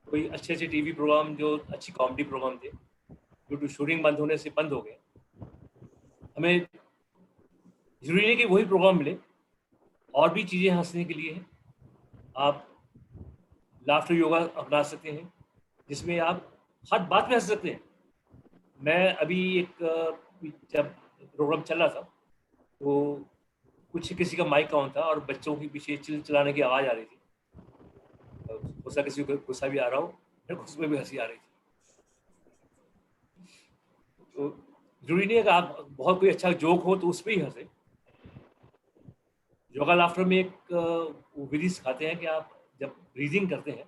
कोई अच्छे अच्छे टीवी प्रोग्राम, जो अच्छी कॉमेडी प्रोग्राम थे, ड्यू टू शूटिंग बंद होने से बंद हो गए। हमें जरूरी नहीं कि वही प्रोग्राम मिले, और भी चीज़ें हंसने के लिए हैं। आप लाफ्टर योगा अपना सकते हैं, जिसमें आप हर बात में हंस सकते हैं। मैं अभी एक जब प्रोग्राम चल रहा था तो कुछ किसी का माइक ऑन था और बच्चों के पीछे चिल्लाने की आवाज़ आ रही थी। गुस्सा, किसी को गुस्सा भी आ रहा हो, फिर उसमें भी हंसी आ रही थी। तो जरूरी नहीं है कि आप बहुत कोई अच्छा जोक हो तो उस पर ही हंसे। योगा लाफ्टर में एक विधि सिखाते हैं कि आप जब ब्रीदिंग करते हैं,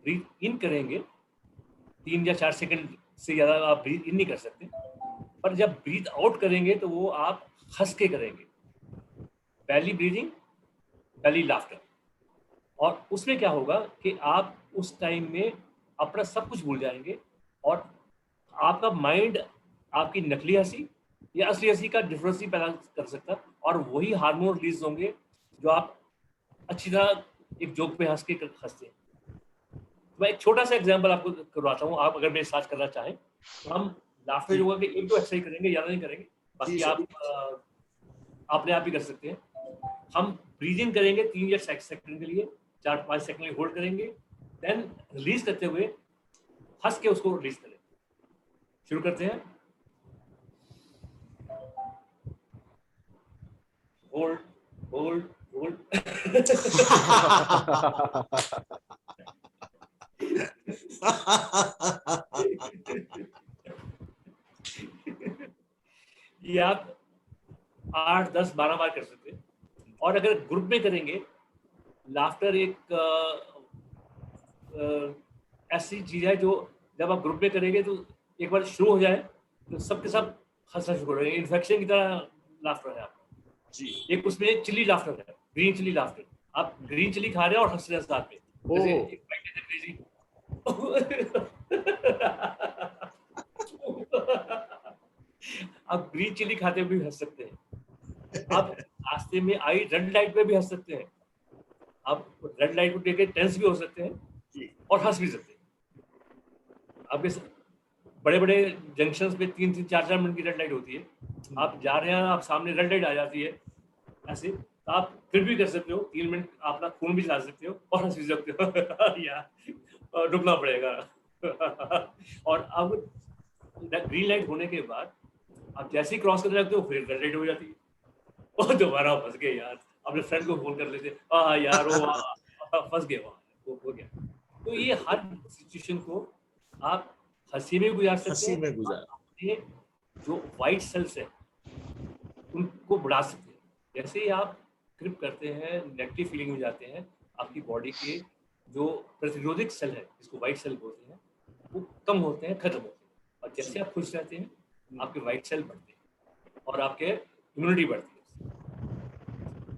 ब्रीथ इन करेंगे 3 या 4 सेकंड से ज़्यादा आप ब्रीथ इन नहीं कर सकते, पर जब ब्रीथ आउट करेंगे तो वो आप हंस के करेंगे। पहली ब्रीदिंग, पहली लाफ्टर। और उसमें क्या होगा कि आप उस टाइम में अपना सब कुछ भूल जाएंगे और आपका माइंड आपकी नकली हंसी या असली हंसी का डिफरेंस ही पैदा कर सकता है, और वही हार्मोन रिलीज होंगे जो आप अच्छी तरह एक जोक पे हंस के हंसते हैं। मैं एक छोटा सा एग्जांपल आपको करवाता हूँ, आप अगर मेरे साथ करना चाहें तो हम लाफ्टर योगा के 1-2 एक्सरसाइज करेंगे, ज़्यादा नहीं करेंगे, बाकी आप अपने आप ही कर सकते हैं। हम ब्रीथ इन करेंगे 3 या 6 सेकंड के लिए, 4-5 सेकंड के होल्ड करेंगे, देन रिलीज करते हुए हंस के उसको रिलीज करें। शुरू करते हैं। Hold hold hold. ये आप 8, 10, 12 बार कर सकते हैं। और अगर ग्रुप में करेंगे, लाफ्टर एक ऐसी चीज है जो जब आप ग्रुप में करेंगे तो एक बार शुरू हो जाए तो सबके सब हंसना शुरू करेंगे, इन्फेक्शन की तरह लाफ्टर है आपका जी। एक उसमें चिली लाफ्टर है, ग्रीन चिली लाफ्टर। आप ग्रीन चिली खा रहे हैं और हंस रहे हैं साथ में, जैसे एक आप ग्रीन चिली खाते हुए भी हंस सकते हैं, आप रास्ते में आई रेड लाइट पे भी हंस सकते हैं, आप रेड लाइट को देख के टेंस भी हो सकते हैं और हंस भी सकते हैं। आपके बड़े बड़े जंक्शंस पे 3-3, 4-4 मिनट की रेड लाइट होती है, आप जा रहे हैं, आप सामने रेड लाइट आ जाती है ऐसे, तो आप फिर भी कर सकते हो, 3 मिनट अपना खून भी चला सकते हो और हंस भी सकते हो। यार रुकना पड़ेगा। और अब ग्रीन लाइट होने के बाद आप जैसे ही क्रॉस करने लगते हो फिर रेड लाइट हो जाती है और दोबारा फंस गए यार, अपने फ्रेंड को फोन कर लेते, यार वो फंस गए वहाँ, हो गया। तो ये हर सिचुएशन को आप हंसी में गुजार सकते हैं, अपने जो वाइट सेल्स है उनको बढ़ा सकते हैं। जैसे ही आप ग्रिप करते हैं, नेगेटिव फीलिंग में जाते हैं, आपकी बॉडी के जो प्रतिरोधक सेल है जिसको वाइट सेल बोलते हैं वो कम होते हैं, खत्म होते हैं, और जैसे आप खुश रहते हैं आपके वाइट सेल बढ़ते हैं और आपके इम्यूनिटी बढ़ती है।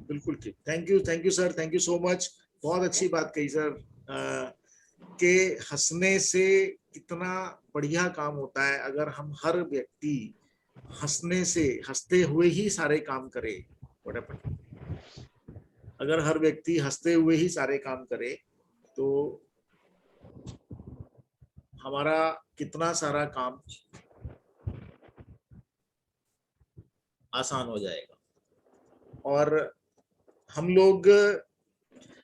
बिल्कुल ठीक। Thank you sir, thank you so much. बहुत अच्छी बात कही सर, के हंसने से कितना बढ़िया काम होता है। अगर हम हर व्यक्ति हंसते हुए ही सारे काम करे, अगर हर व्यक्ति हंसते हुए ही सारे काम करे तो हमारा कितना सारा काम आसान हो जाएगा। और हम लोग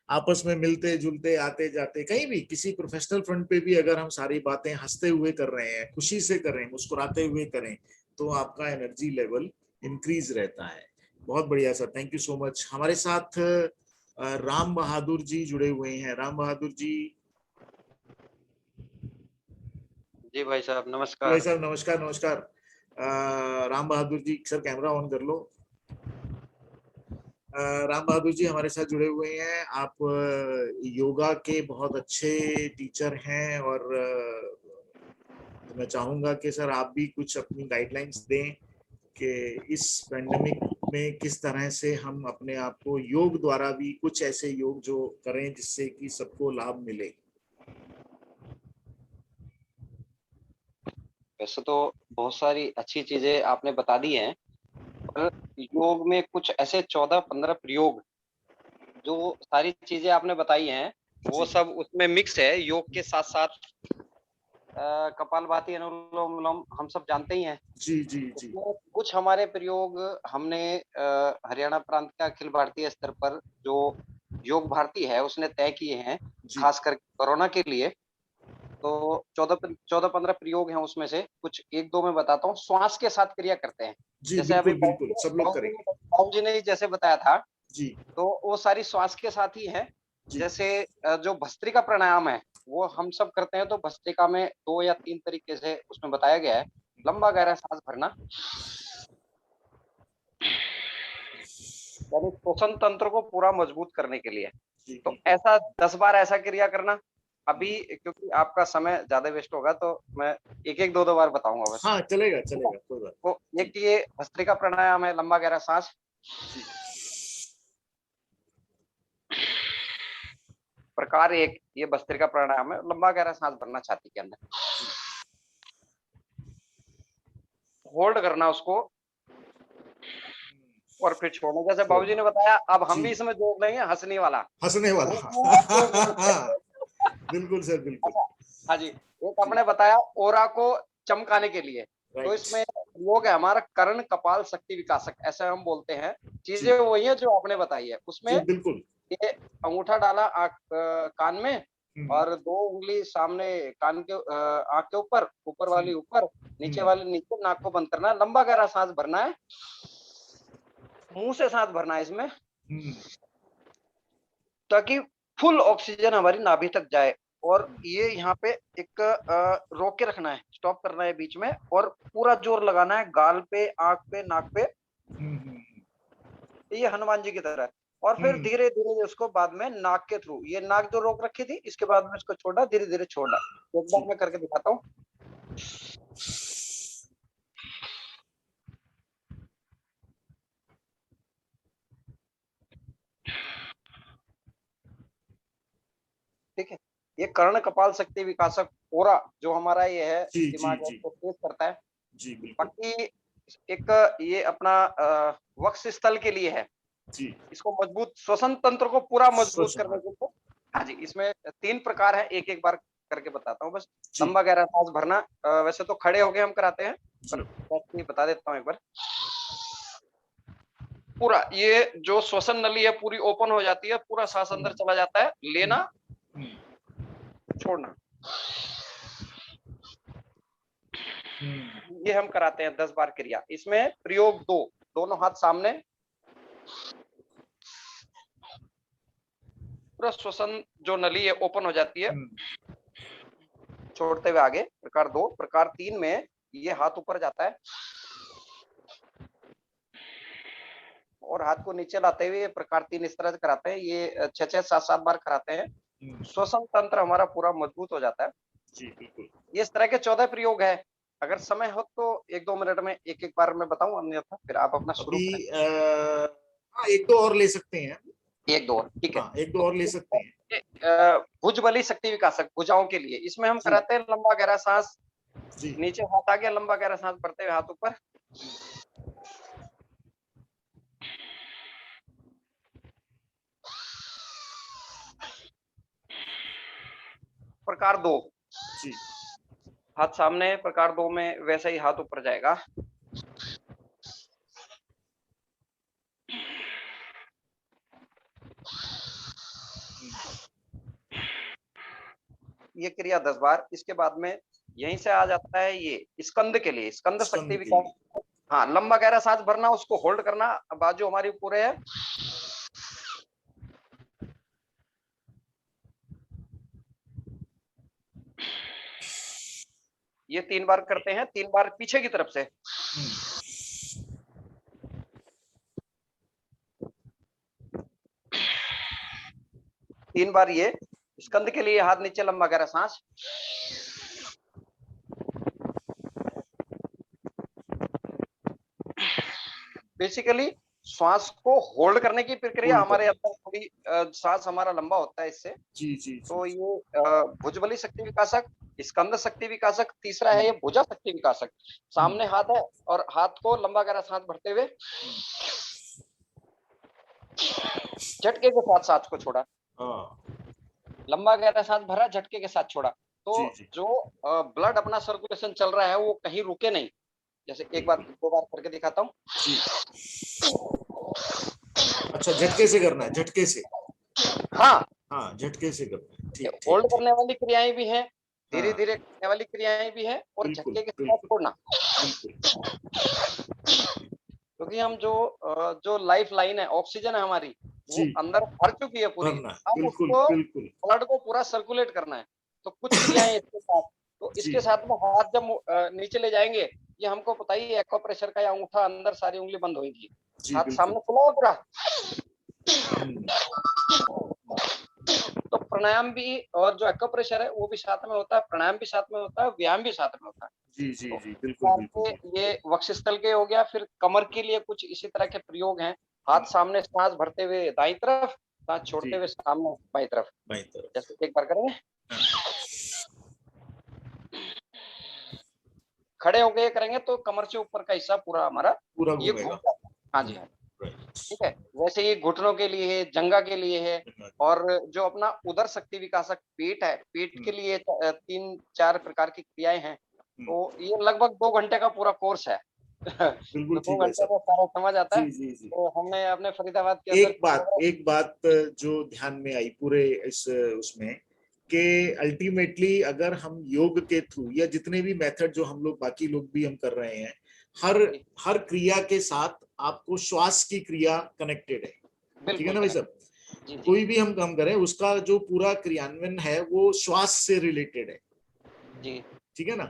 आपस में मिलते जुलते आते जाते कहीं भी किसी प्रोफेशनल फ्रंट पे भी अगर हम सारी बातें हंसते हुए कर रहे हैं, खुशी से कर रहे हैं, मुस्कुराते हुए करें तो आपका एनर्जी लेवल इंक्रीज रहता है। बहुत बढ़िया sir, thank you so much. हमारे साथ राम बहादुर जी जुड़े हुए हैं। राम बहादुर जी। जी भाई साहब नमस्कार। भाई साहब नमस्कार। नमस्कार Ram Bahadur ji, sir camera on कर लो। राम बहादुर जी हमारे साथ जुड़े हुए हैं। आप योगा के बहुत अच्छे टीचर हैं और मैं चाहूंगा कि सर आप भी कुछ अपनी गाइडलाइंस दें कि इस पैंडेमिक में किस तरह से हम अपने आप को योग द्वारा भी कुछ ऐसे योग जो करें जिससे कि सबको लाभ मिले। वैसे तो बहुत सारी अच्छी चीजें आपने बता दी हैं, पर योग में कुछ ऐसे 14-15 प्रयोग जो सारी चीजें आपने बताई हैं वो सब उसमें मिक्स है। योग के साथ साथ कपालभाति, अनुलोम विलोम हम सब जानते ही हैं। जी जी जी। कुछ हमारे प्रयोग हमने हरियाणा प्रांत के अखिल भारतीय स्तर पर जो योग भारती है उसने तय किए हैं, खासकर कोरोना के लिए। तो 14-15 प्रयोग हैं, उसमें से कुछ 1-2 मैं बताता हूँ। श्वास के साथ क्रिया करते हैं, जैसे अभी बिल्कुल सब लोग करेंगे। बाबू जी ने जैसे बताया था जी, तो वो सारी श्वास के साथ ही है। जैसे जो भस्त्रिका प्राणायाम है वो हम सब करते हैं, तो भस्त्रिका में 2 या 3 तरीके से उसमें बताया गया है। लंबा गहरा सांस भरना, यानी श्वसन तंत्र को पूरा मजबूत करने के लिए। तो ऐसा 10 बार ऐसा क्रिया करना। अभी क्योंकि आपका समय ज्यादा वेस्ट होगा तो मैं 1-2 बार बताऊंगा बस। हाँ चलेगा कोई बात। तो एक ये भस्त्रिका प्राणायाम है, लंबा गहरा सांस। प्रकार एक ये भस्त्रिका प्राणायाम है, लंबा गहरा सांस भरना छाती के अंदर। होल्ड करना उसको और फिर छोड़ना। जैसे बाबूजी ने बताया, अब हम जी। भी इसमें जोड़ लेंगे हंसने वाला। हंसने वाला। बिल्कुल सर, बिल्कुल। हाँ जी, एक आपने बताया ओरा को चमकाने के लिए, तो राइट। इसमें प्रयोग है हमारा कर्ण कपाल शक्ति विकासक, ऐसे हम बोलते हैं। जी चीजें वही है जो आपने बताई है। उसमें जी बिल्कुल। ये अंगूठा डाला कान में हम्म, और 2 उंगली सामने कान के आंख के ऊपर, ऊपर वाली ऊपर, नीचे वाली नीचे, नाक को बंद करना है, लंबा गहरा सांस भरना है, मुंह से सांस भरना है इसमें, हम्म, ताकि फुल ऑक्सीजन हमारी नाभि तक जाए। और ये यहाँ पे एक रोक के रखना है, स्टॉप करना है बीच में, और पूरा जोर लगाना है गाल पे, आंख पे, नाक पे, ये हनुमान जी की तरह। और फिर धीरे धीरे उसको बाद में नाक के थ्रू, ये नाक जो रोक रखी थी, इसके बाद में इसको छोड़ा, धीरे धीरे छोड़ा। एक बार मैं करके दिखाता हूँ। ठीक है, ये कर्ण कपाल शक्ति विकासक ओरा जो हमारा ये है, जी, दिमाग जी, जी। को तेज करता है। जी बिल्कुल। बाकी एक ये अपना वक्ष स्थल के लिए है, जी। इसको मजबूत, श्वसन तंत्र को पूरा मजबूत श्वसन, करने के लिए। हाँ जी, इसमें 3 प्रकार है, एक एक बार करके बताता हूँ बस। जी। लंबा गहरा सांस भरना, वैसे तो खड़े होके हम कराते हैं, पर जी। वैसे ही बता देता हूँ एक बार। पूरा ये जो श्वसन नली है पूरी ओपन हो जाती है, पूरा सांस अंदर चला जाता है, लेना, छोड़ना। ये हम कराते हैं 10 बार क्रिया। इसमें प्रयोग 2, दोनों हाथ सामने, पूरा श्वसन जो नली है ओपन हो जाती है, छोड़ते हुए आगे। प्रकार 2, प्रकार 3 में ये हाथ ऊपर जाता है और हाथ को नीचे लाते हुए प्रकार 3 इस तरह से कराते हैं। ये 6-6, 7-7 बार कराते हैं। श्वसन तंत्र हमारा पूरा मजबूत हो जाता है। जी बिल्कुल। ये इस तरह के 14 प्रयोग है। अगर समय हो तो 1-2 मिनट में एक एक बार मैं बताऊं, अन्यथा फिर आप अपना शुरू करें। हाँ, 1-2 और ले सकते हैं। 1-2 और, ठीक है। हाँ, 1-2 और ले सकते हैं। भुजबली शक्ति विकासक, भुजाओं के लिए, इसमें हम कराते हैं लंबा गहरा सांस, नीचे हाथ आ गया, लंबा गहरा सांस भरते हुए हाथ ऊपर, प्रकार 2, हाथ सामने, प्रकार 2 में वैसे ही हाथ ऊपर जाएगा। ये क्रिया 10 बार। इसके बाद में यहीं से आ जाता है ये स्कंद के लिए, स्कंद शक्ति विकास। हाँ, लंबा गहरा सांस भरना, उसको होल्ड करना, बाजू हमारी पूरे है, ये 3 बार करते हैं, 3 बार पीछे की तरफ से। तीन बार ये स्कंद के लिए, हाथ नीचे, लंबा गहरा सांस, बेसिकली श्वास को होल्ड करने की प्रक्रिया हमारे अंदर थोड़ी, सांस हमारा लंबा होता है इससे। जी जी। तो ये भुजबली शक्ति विकासक, स्कंद शक्ति विकासक, तीसरा है ये भुजा शक्ति विकासक। सामने हाथ है और हाथ को लंबा गहरा सांस भरते हुए झटके के साथ सांस को छोड़ा, लंबा गहरा सांस भरा, झटके के साथ छोड़ा। तो जो ब्लड अपना सर्कुलेशन चल रहा है वो कहीं रुके नहीं। जैसे एक बार 2 बार करके दिखाता हूँ। अच्छा, झटके से करना है, झटके से। हाँ हाँ, झटके से करना है। ठीक, होल्ड करने वाली क्रियाएं भी हैं, धीरे धीरे करने वाली क्रियाएं भी हैं, और झटके के साथ छोड़ना। क्योंकि हम जो लाइफ लाइन है, ऑक्सीजन है हमारी, वो अंदर भर चुकी है पूरी। अब उसको ब्लड को पूरा सर्कुलेट करना है। तो कुछ क्रियाएं इसके साथ, तो इसके साथ में हाथ जब नीचे ले जाएंगे, ये हमको पता ही है, एक्वा प्रेशर का, या अंगूठा अंदर, सारी उंगली बंद होगी, हाथ सामने खुला हो पूरा। तो प्राणायाम भी, और जो एक्वा प्रेशर है वो भी साथ में होता है, प्राणायाम भी साथ में होता है, व्यायाम भी साथ में होता है। जी जी जी, बिल्कुल बिल्कुल। ये वक्षस्थल के हो गया। फिर कमर के लिए कुछ इसी तरह के प्रयोग हैं। हाथ सामने, सांस भरते हुए दाईं तरफ, सांस छोड़ते हुए सामने बाईं तरफ। जैसे एक बार करेंगे। खड़े होके ये करेंगे तो कमर से ऊपर का हिस्सा पूरा हमारा पूरा ये घूमेगा। घूम जाता है। हाँ जी, हाँ Right. ठीक है। वैसे ये घुटनों के लिए है, जंघा के लिए है, और जो अपना उदर शक्ति विकासक पेट है, पेट के लिए 3-4 प्रकार की क्रियाएं हैं। तो ये लगभग 2 घंटे का पूरा कोर्स है। बिल्कुल तो 2 ठीक है घंटे सर। में सारा समझ आता है। जी जी जी। तो हमने अपने फरीदाबाद के अंदर एक बात जो ध्यान में आई पूरे इस उसमें कि अल्टीमेटली अगर हम योग के थ्रू या जितने भी मेथड जो हम लोग बाकी लोग भी हम कर रहे हैं, हर क्रिया के साथ आपको श्वास की क्रिया कनेक्टेड है, ठीक है ना भाई साहब? कोई भी हम काम करें उसका जो पूरा क्रियान्वयन है वो श्वास से रिलेटेड है जी, ठीक है ना?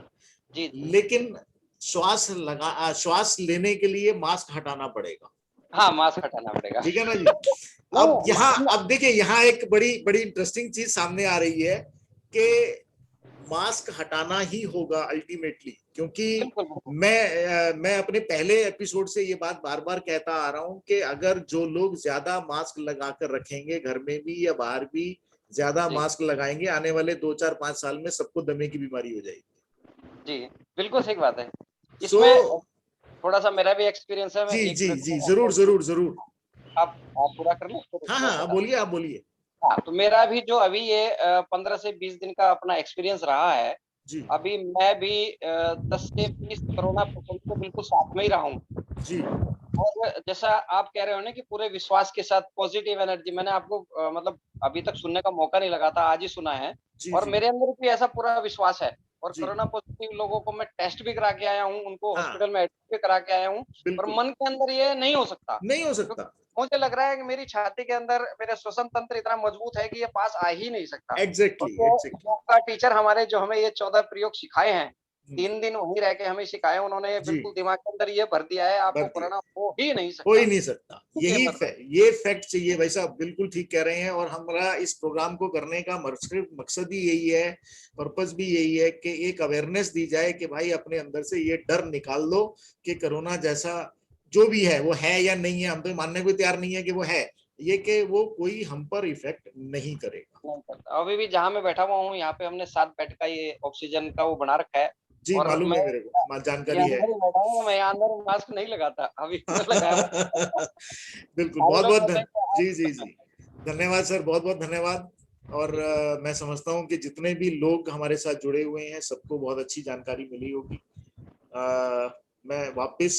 जी, लेकिन श्वास लेने के लिए मास्क हटाना पड़ेगा। हाँ, मास्क हटाना पड़ेगा, ठीक है ना जी? अब देखिए यहाँ एक बड़ी इंटरेस्टिंग चीज सामने आ रही है कि मास्क हटाना ही होगा अल्टीमेटली, क्योंकि मैं अपने पहले एपिसोड से ये बात बार बार कहता आ रहा हूं कि अगर जो लोग ज्यादा मास्क लगाकर रखेंगे, घर में भी या बाहर भी ज्यादा मास्क लगाएंगे, आने वाले 2-4-5 साल में सबको दमे की बीमारी हो जाएगी। जी, बिल्कुल सही बात है। इसमें थोड़ा सा मेरा भी एक्सपीरियंस है। जी, जरूर। आप पूरा कर लो। हाँ, बोलिए। हाँ, तो मेरा भी जो अभी ये 15 से 20 दिन का अपना एक्सपीरियंस रहा है जी। अभी मैं भी 10 से 20 कोरोना पेशेंट के बिल्कुल साथ में ही रहा हूँ जी। और जैसा आप कह रहे हो ना कि पूरे विश्वास के साथ पॉजिटिव एनर्जी, मैंने आपको मतलब अभी तक सुनने का मौका नहीं लगा था, आज ही सुना है। और मेरे अंदर भी ऐसा पूरा विश्वास है। और कोरोना पॉजिटिव लोगों को मैं टेस्ट भी करा के आया हूँ, उनको हॉस्पिटल में एडमिट भी करा के आया हूँ, पर मन के अंदर ये नहीं हो सकता। मुझे लग रहा है कि मेरी छाती के अंदर मेरा श्वसन तंत्र इतना मजबूत है कि ये पास आ ही नहीं सकता। एग्जैक्टली। का टीचर हमारे जो हमें ये 14 प्रयोग सिखाए हैं, 3 दिन वहीं रह के हमें सिखाए, उन्होंने बिल्कुल दिमाग के अंदर ये भर दिया है, आपको कोरोना हो ही नहीं सकता। ये फैक्ट चाहिए भाई साहब, बिल्कुल ठीक कह रहे हैं। और हमारा इस प्रोग्राम को करने का मकसद ही यही है, पर्पस भी यही है कि एक अवेयरनेस दी जाए कि भाई अपने अंदर से ये डर निकाल दो कि कोरोना जैसा जो भी है वो है या नहीं है, हम तो मानने को तैयार नहीं है कि वो है, ये कि वो कोई हम पर इफेक्ट नहीं करेगा। अभी भी जहाँ मैं बैठा हुआ हूँ यहाँ पे हमने 7 बेड का ये ऑक्सीजन का वो बना रखा है। जी, और मालूम है मेरे को, जानकारी है। मैं अंदर मास्क नहीं लगाता अभी लगाया। बिल्कुल, बहुत जी धन्यवाद सर, बहुत धन्यवाद। और मैं समझता हूँ कि जितने भी लोग हमारे साथ जुड़े हुए हैं सबको बहुत अच्छी जानकारी मिली होगी। मैं वापस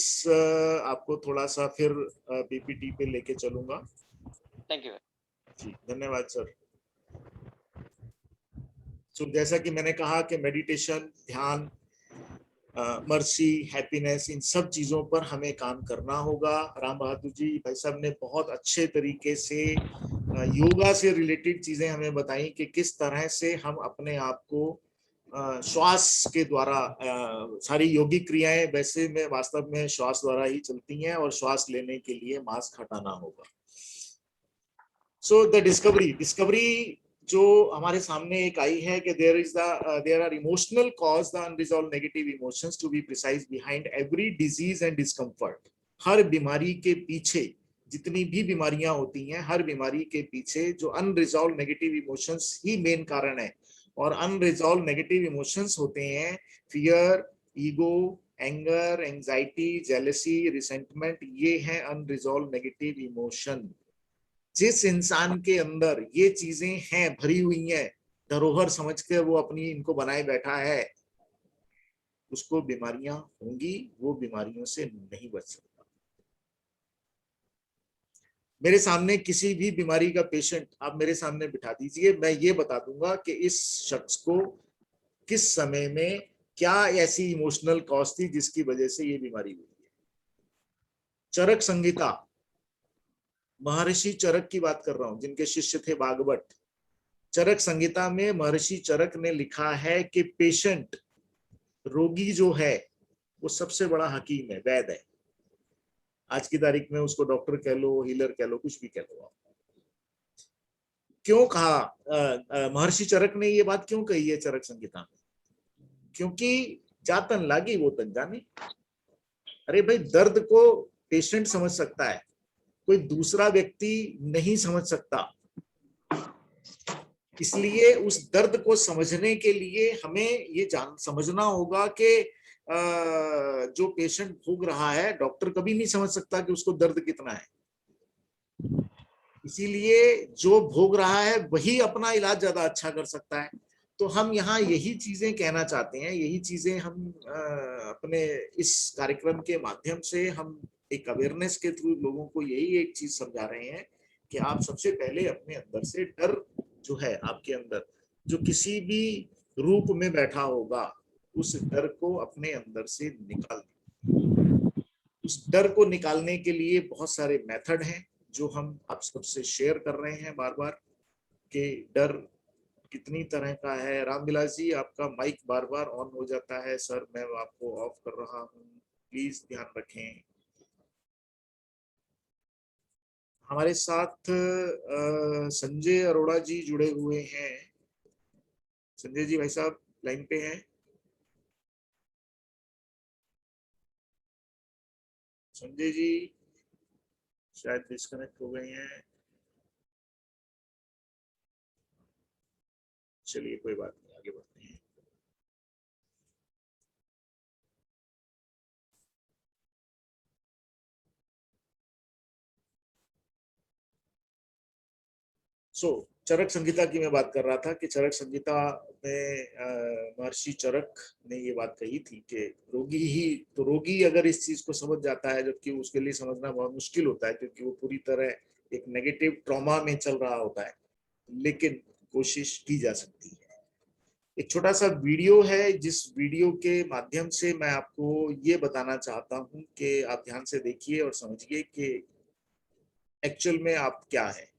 आपको थोड़ा सा फिर पीपीटी पे लेके चलूंगा। थैंक यू जी, धन्यवाद सर। तो जैसा कि मैंने कहा कि मेडिटेशन, ध्यान, मर्सी, हैप्पीनेस, इन सब चीजों पर हमें काम करना होगा। राम बहादुर जी भाई साहब ने बहुत अच्छे तरीके से योगा से रिलेटेड चीजें हमें बताई कि किस तरह से हम अपने आप को श्वास के द्वारा, सारी योगिक क्रियाएं वैसे में वास्तव में श्वास द्वारा ही चलती हैं, और श्वास लेने के लिए मास्क हटाना होगा। सो द डिस्कवरी जो हमारे सामने एक आई है कि there are emotional cause, the unresolved negative emotions to be precise behind every disease and discomfort. हर बीमारी के पीछे, जितनी भी बीमारियां होती हैं, हर बीमारी के पीछे जो अनरिजॉल्व्ड नेगेटिव इमोशंस ही मेन कारण है। और अनरिजॉल्व्ड नेगेटिव इमोशंस होते हैं fear, ego, anger, anxiety, jealousy, resentment. ये हैं अनरिजॉल्व्ड नेगेटिव इमोशन। जिस इंसान के अंदर ये चीजें हैं, भरी हुई हैं, धरोहर समझ के वो अपनी इनको बनाए बैठा है, उसको बीमारियां होंगी, वो बीमारियों से नहीं बच सकता। मेरे सामने किसी भी बीमारी का पेशेंट आप मेरे सामने बिठा दीजिए, मैं ये बता दूंगा कि इस शख्स को किस समय में क्या ऐसी इमोशनल कॉज थी जिसकी वजह से ये बीमारी हुई है। चरक संहिता, महर्षि चरक की बात कर रहा हूं, जिनके शिष्य थे भागवत। चरक संहिता में महर्षि चरक ने लिखा है कि पेशेंट, रोगी जो है, वो सबसे बड़ा हकीम है, वैद्य है। आज की तारीख में उसको डॉक्टर कह लो, हीलर कह लो, कुछ भी कह लो आप। क्यों कहा महर्षि चरक ने ये बात क्यों कही है चरक संहिता में? क्योंकि जातन लागी वो तन जाने। अरे भाई, दर्द को पेशेंट समझ सकता है, कोई दूसरा व्यक्ति नहीं समझ सकता। इसलिए उस दर्द को समझने के लिए हमें ये समझना होगा कि जो पेशेंट भोग रहा है, डॉक्टर कभी नहीं समझ सकता कि उसको दर्द कितना है। इसीलिए जो भोग रहा है वही अपना इलाज ज्यादा अच्छा कर सकता है। तो हम यहाँ यही चीजें कहना चाहते हैं, यही चीजें हम अपने इस कार्यक्रम के माध्यम से हम एक अवेयरनेस के थ्रू लोगों को यही एक चीज समझा रहे हैं कि आप सबसे पहले अपने अंदर से डर जो है आपके अंदर, जो किसी भी रूप में बैठा होगा, उस डर को अपने अंदर से निकाल दें। उस डर को निकालने के लिए बहुत सारे मेथड हैं जो हम आप सबसे शेयर कर रहे हैं बार बार, कि डर कितनी तरह का है। रामविलास जी, आपका माइक बार बार ऑन हो जाता है सर, मैं आपको ऑफ कर रहा हूँ, प्लीज ध्यान रखें। हमारे साथ संजय अरोड़ा जी जुड़े हुए हैं। संजय जी भाई साहब लाइन पे हैं? संजय जी शायद डिस्कनेक्ट हो गए हैं। चलिए कोई बात नहीं, आगे बढ़ते हैं। चरक संहिता की मैं बात कर रहा था कि चरक संहिता में महर्षि चरक ने ये बात कही थी कि रोगी अगर इस चीज को समझ जाता है, जबकि उसके लिए समझना बहुत मुश्किल होता है क्योंकि वो पूरी तरह एक नेगेटिव ट्रॉमा में चल रहा होता है, लेकिन कोशिश की जा सकती है। एक छोटा सा वीडियो है, जिस वीडियो के माध्यम से मैं आपको ये बताना चाहता हूँ कि आप ध्यान से देखिए और समझिए कि एक्चुअल में आप क्या है।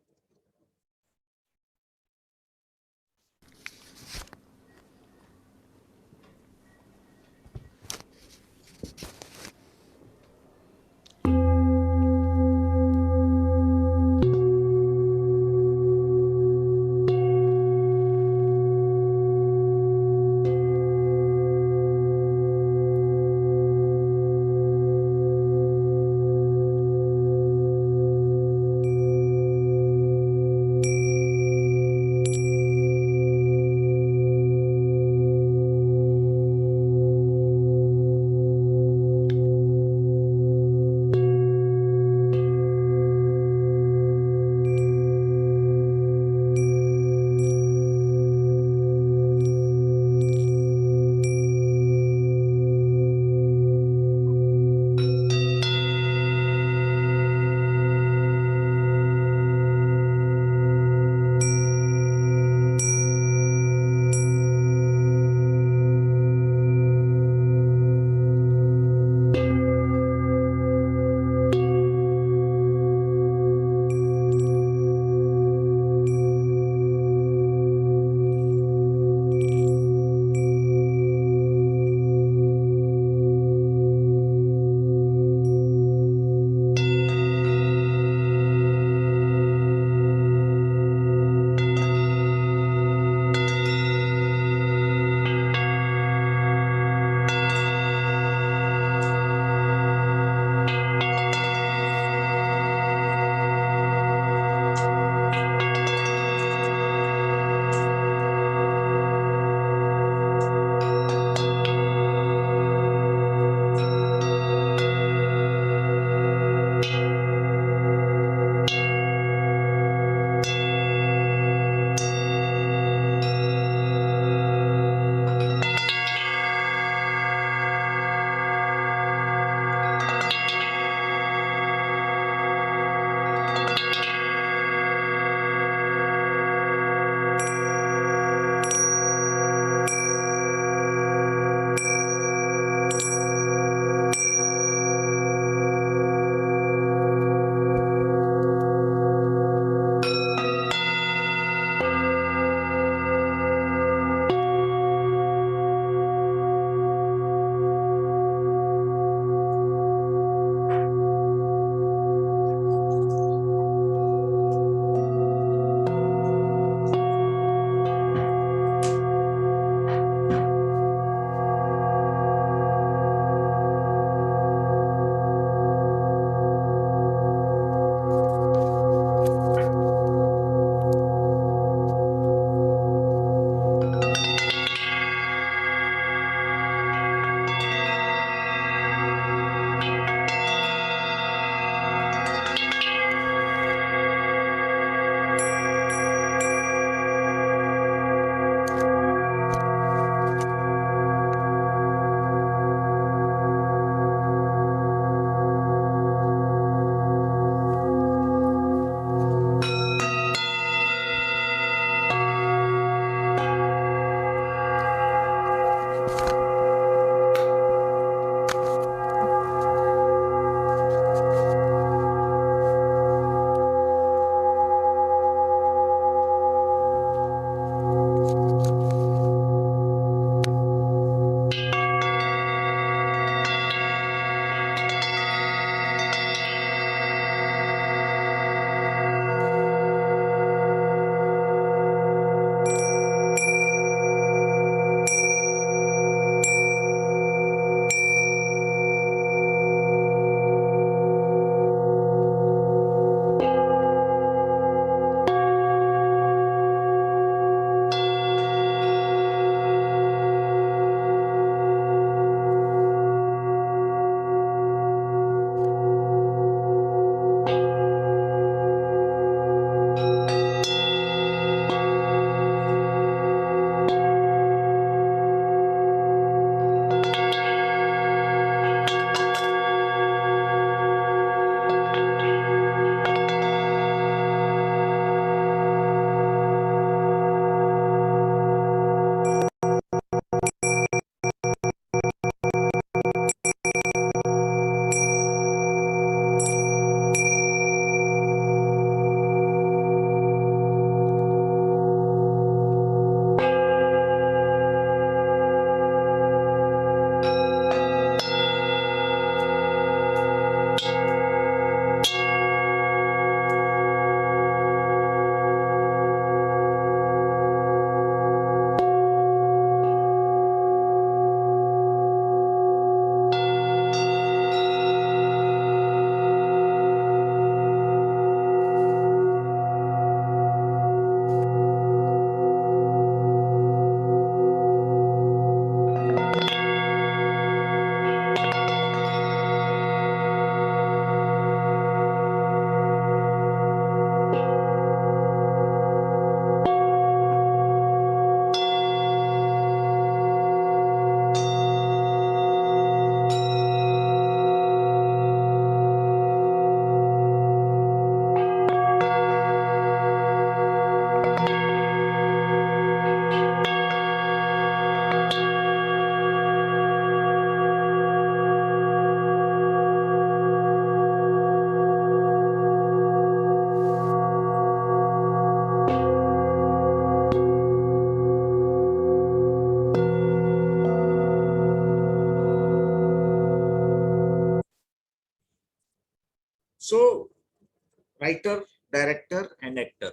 राइटर, डायरेक्टर एंड एक्टर,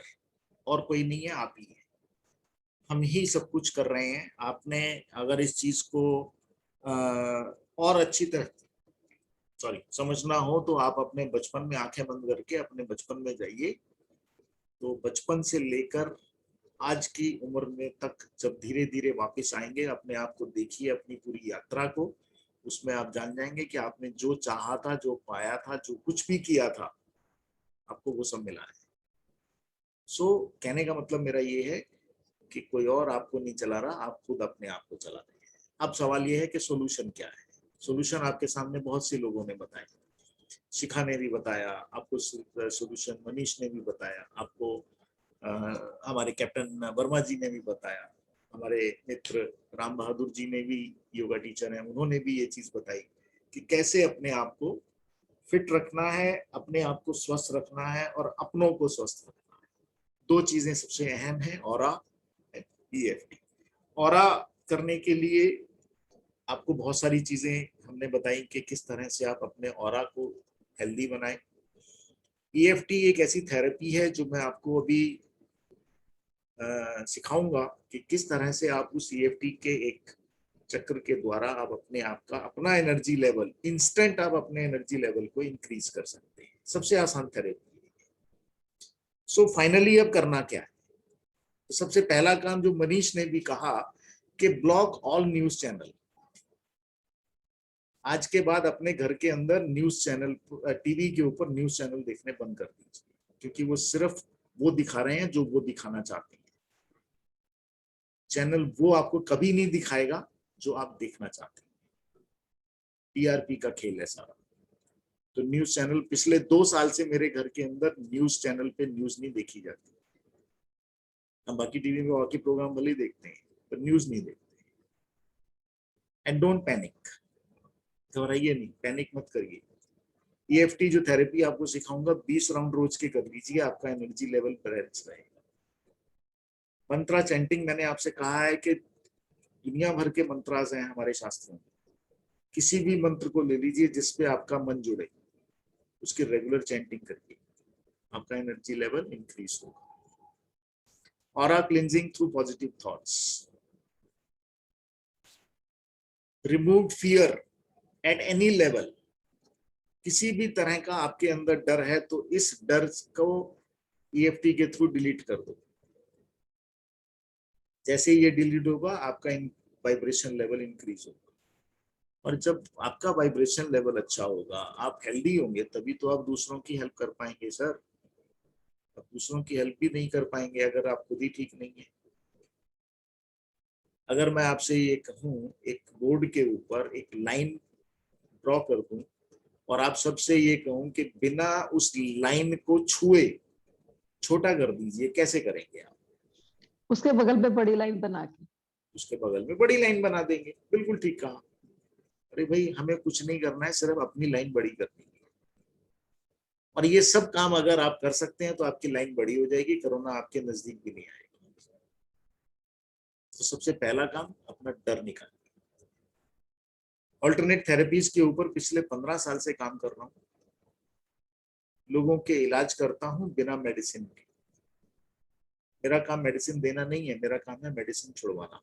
और कोई नहीं है, आप ही है। हम ही सब कुछ कर रहे हैं। आपने अगर इस चीज को और अच्छी तरह समझना हो तो आप अपने बचपन में आंखें बंद करके अपने बचपन में जाइए। तो बचपन से लेकर आज की उम्र में तक जब धीरे धीरे वापस आएंगे, अपने आप को देखिए, अपनी पूरी यात्रा को, उसमें आप जान जाएंगे कि आपने जो चाहा था, जो पाया था, जो कुछ भी किया था, आपको वो सब मिला है। कहने का मतलब मेरा ये है कि कोई और आपको नहीं चला रहा, आप खुद अपने आप को चला रहे हैं। अब सवाल ये है कि सोल्यूशन क्या है। सोल्यूशन आपके सामने बहुत से लोगों ने बताया, शिखा ने भी बताया आपको सोल्यूशन, मनीष ने भी बताया आपको, हमारे कैप्टन वर्मा जी ने भी बताया, हमारे मित्र राम बहादुर जी ने भी, योगा टीचर हैं, उन्होंने भी ये चीज बताई कि कैसे अपने आप को फिट रखना है, अपने आप को स्वस्थ रखना है और अपनों को स्वस्थ रखना है। दो चीजें सबसे अहम है, ऑरा, EFT। ऑरा करने के लिए आपको बहुत सारी चीजें हमने बताई कि किस तरह से आप अपने ऑरा को हेल्दी बनाएं। EFT एक ऐसी थेरेपी है जो मैं आपको अभी सिखाऊंगा कि किस तरह से आप उस EFT के एक चक्र के द्वारा आप अपने आप का, अपना एनर्जी लेवल, इंस्टेंट आप अपने एनर्जी लेवल को इंक्रीज कर सकते हैं। सबसे आसान थेरेपी। फाइनली अब करना क्या है? तो सबसे पहला काम जो मनीष ने भी कहा कि ब्लॉक ऑल न्यूज चैनल। आज के बाद अपने घर के अंदर न्यूज चैनल, टीवी के ऊपर न्यूज चैनल देखने बंद कर दीजिए, क्योंकि वो सिर्फ वो दिखा रहे हैं जो वो दिखाना चाहते हैं। चैनल वो आपको कभी नहीं दिखाएगा जो आप देखना चाहते हैं। TRP का खेल है सारा। तो न्यूज चैनल, पिछले 2 साल से मेरे घर के अंदर न्यूज चैनल पे न्यूज नहीं देखी जाती। हम बाकी टीवी में बाकी प्रोग्राम भले देखते हैं, पर न्यूज नहीं देखते। एंड डोंट पैनिक, घबराइए नहीं, पैनिक मत करिए। EFT जो थेरेपी आपको सिखाऊंगा, 20 राउंड रोज के कर लीजिए, आपका एनर्जी लेवल बैलेंस रहेगा। मंत्रा चैंटिंग, मैंने आपसे कहा है कि दुनिया भर के मंत्रास हैं हमारे शास्त्रों में। किसी भी मंत्र को ले लीजिए जिसपे आपका मन जुड़े, उसकी रेगुलर चैंटिंग करिए, आपका एनर्जी लेवल इंक्रीज होगा। Aura cleansing through positive thoughts, remove fear at any level. किसी भी तरह का आपके अंदर डर है तो इस डर को EFT के थ्रू डिलीट कर दो। जैसे ये डिलीट होगा, आपका वाइब्रेशन लेवल इंक्रीज होगा, और जब आपका वाइब्रेशन लेवल अच्छा होगा, आप हेल्दी होंगे, तभी तो आप दूसरों की हेल्प कर पाएंगे सर। आप दूसरों की हेल्प भी नहीं कर पाएंगे अगर आप खुद ही ठीक नहीं है। अगर मैं आपसे ये कहूँ, एक बोर्ड के ऊपर एक लाइन ड्रॉ कर दूं और आप सबसे ये कहूँ कि बिना उस लाइन को छुए छोटा कर दीजिए, कैसे करेंगे आप? उसके बगल पे बड़ी लाइन बना के। उसके बगल में बड़ी लाइन बना देंगे, बिल्कुल ठीक कहा। अरे भाई, हमें कुछ नहीं करना है, सिर्फ अपनी लाइन बड़ी करनी है। और ये सब काम अगर आप कर सकते हैं तो आपकी लाइन बड़ी हो जाएगी, कोरोना आपके नजदीक भी नहीं आएगा। तो सबसे पहला काम, अपना डर निकालिए। ऑल्टरनेट थेरेपीज के ऊपर पिछले 15 साल से काम कर रहा हूँ। लोगों के इलाज करता हूँ बिना मेडिसिन के। मेरा काम मेडिसिन देना नहीं है, मेरा काम है मेडिसिन छुड़वाना।